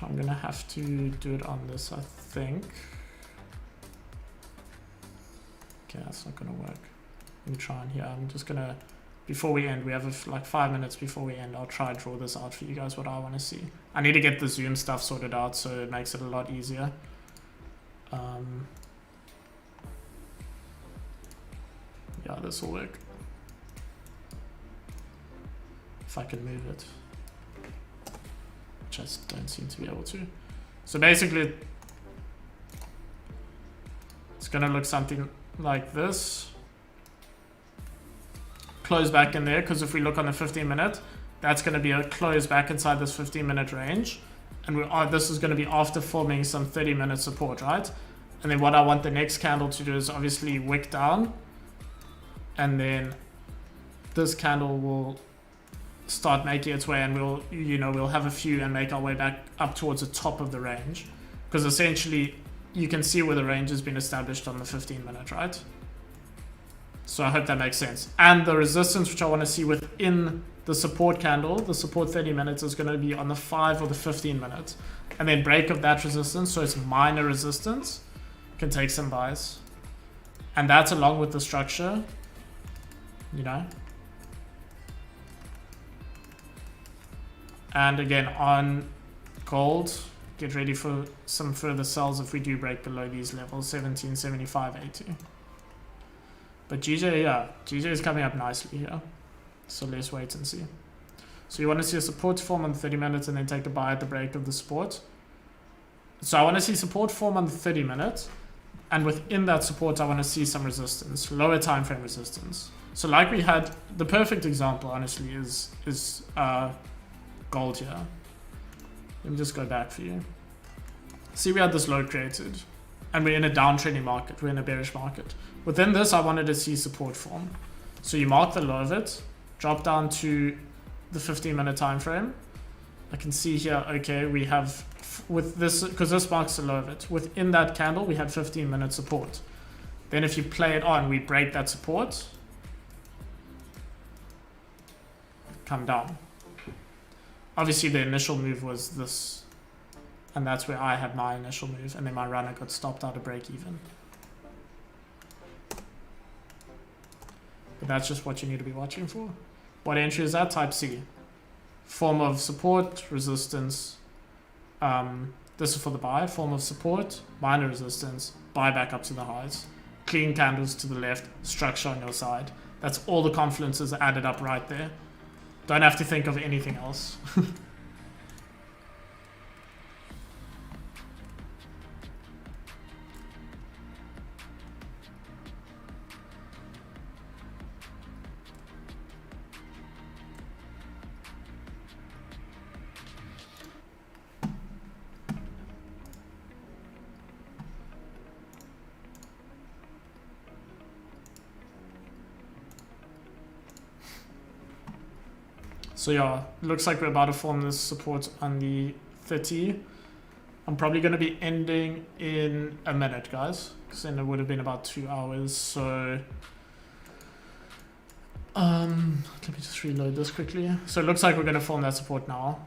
I'm going to have to do it on this, I think. Okay, that's not going to work. Let me try on here. I'm just going to, before we end, we have like 5 minutes before we end. I'll try and draw this out for you guys, what I want to see. I need to get the Zoom stuff sorted out so it makes it a lot easier. Yeah, this will work. If I can move it. Just don't seem to be able to. So basically, it's going to look something like this. Close back in there, because if we look on the 15-minute, That's going to be a close back inside this 15-minute range. And this is going to be after forming some 30-minute support, right? And then what I want the next candle to do is obviously wick down. And then this candle will start making its way, and we'll have a few and make our way back up towards the top of the range. Because essentially, you can see where the range has been established on the 15-minute, right? So I hope that makes sense. And the resistance, which I want to see within the support candle, the support 30 minutes, is going to be on the 5 or the 15 minutes. And then break of that resistance, so it's minor resistance, can take some buys. And that's along with the structure, you know. And again, on gold, get ready for some further sells if we do break below these levels, 1775.80. But GJ, yeah, GJ is coming up nicely here. So let's wait and see. So you want to see a support form on the 30 minutes and then take a buy at the break of the support. So I want to see support form on the 30 minutes. And within that support, I want to see some resistance, lower time frame resistance. So like we had, the perfect example, honestly, is gold here. Let me just go back for you. See, we had this low created, and we're in a downtrending market. We're in a bearish market. Within this, I wanted to see support form. So you mark the low of it, drop down to the 15-minute time frame. I can see here, okay, we have, with this, because this marks the low of it, within that candle, we had 15-minute support. Then if you play it on, we break that support, come down. Obviously, the initial move was this, and that's where I had my initial move, and then my runner got stopped out of break even. But that's just what you need to be watching for. What entry is that? Type C. Form of support, resistance. This is for the buy. Form of support, minor resistance, buy back up to the highs. Clean candles to the left, structure on your side. That's all the confluences added up right there. Don't have to think of anything else. So yeah, looks like we're about to form this support on the 30. I'm probably going to be ending in a minute, guys, because then it would have been about 2 hours. So let me just reload this quickly. So it looks like we're going to form that support now.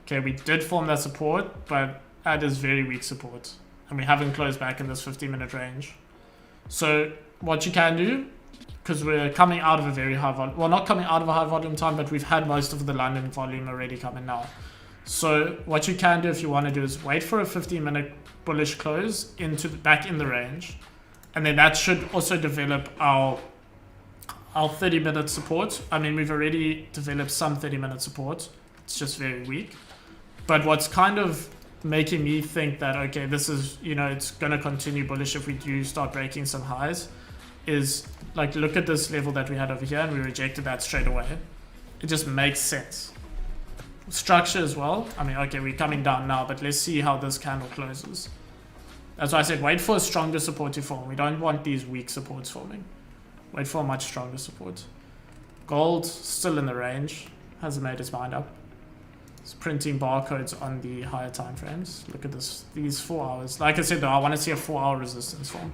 Okay, we did form that support, but that is very weak support, and we haven't closed back in this 15-minute range. So what you can do, because we're coming out of a very high volume, well, not coming out of a high volume time, but we've had most of the London volume already coming now. So what you can do if you want to do is wait for a 15-minute bullish close into back in the range, and then that should also develop our 30-minute support. I mean, we've already developed some 30-minute support. It's just very weak. But what's kind of making me think that, okay, this is, you know, it's going to continue bullish if we do start breaking some highs, is like, look at this level that we had over here, and we rejected that straight away. It just makes sense. Structure as well. I mean, okay, we're coming down now, but let's see how this candle closes. That's why I said wait for a stronger support to form. We don't want these weak supports forming. Wait for a much stronger support. Gold still in the range, hasn't made its mind up. It's printing barcodes on the higher time frames. Look at this, these 4 hours. Like I said though, I want to see a 4-hour resistance form.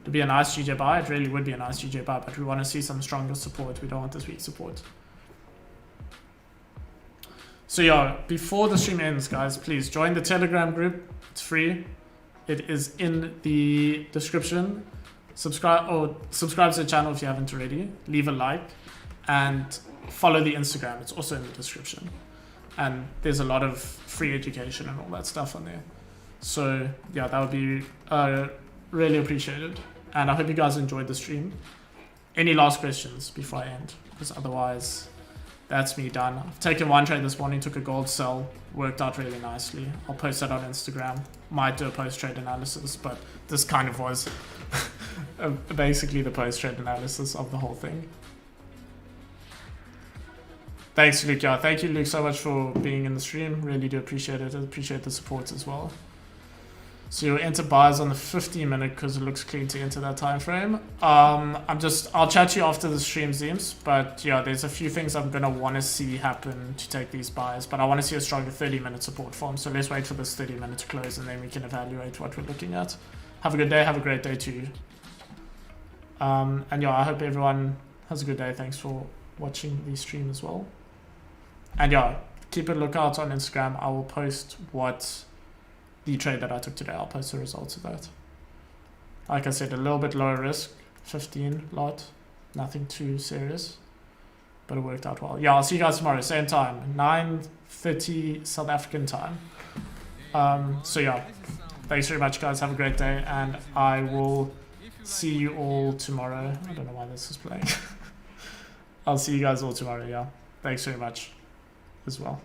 To be a nice GJ buy, it really would be a nice GJ buy, but we want to see some stronger support. We don't want this weak support. So yeah, before the stream ends, guys, please join the Telegram group. It's free. It is in the description. Subscribe to the channel if you haven't already. Leave a like and follow the Instagram. It's also in the description. And there's a lot of free education and all that stuff on there. So yeah, that would be really appreciated. And I hope you guys enjoyed the stream. Any last questions before I end? Because otherwise, that's me done. I've taken one trade this morning, took a gold sell, worked out really nicely. I'll post that on Instagram. Might do a post-trade analysis, but this kind of was basically the post-trade analysis of the whole thing. Thanks, Luke. Yeah, thank you, Luke, so much for being in the stream. Really do appreciate it. I appreciate the support as well. So you'll enter buys on the 15-minute because it looks clean to enter that time frame. I'll chat to you after the stream, Zeems. But yeah, there's a few things I'm gonna want to see happen to take these buys. But I want to see a stronger 30-minute support form. So let's wait for this 30-minute to close and then we can evaluate what we're looking at. Have a good day. Have a great day to you. And yeah, I hope everyone has a good day. Thanks for watching the stream as well. And yeah, keep a lookout on Instagram. I will post what the trade that I took today. I'll post the results of that. Like I said, a little bit lower risk, 15 lot, nothing too serious, but it worked out well. Yeah, I'll see you guys tomorrow, same time, 9:30 South African time. So yeah, thanks very much, guys. Have a great day, and I will see you all tomorrow. I don't know why this is playing. I'll see you guys all tomorrow. Yeah, thanks very much as well.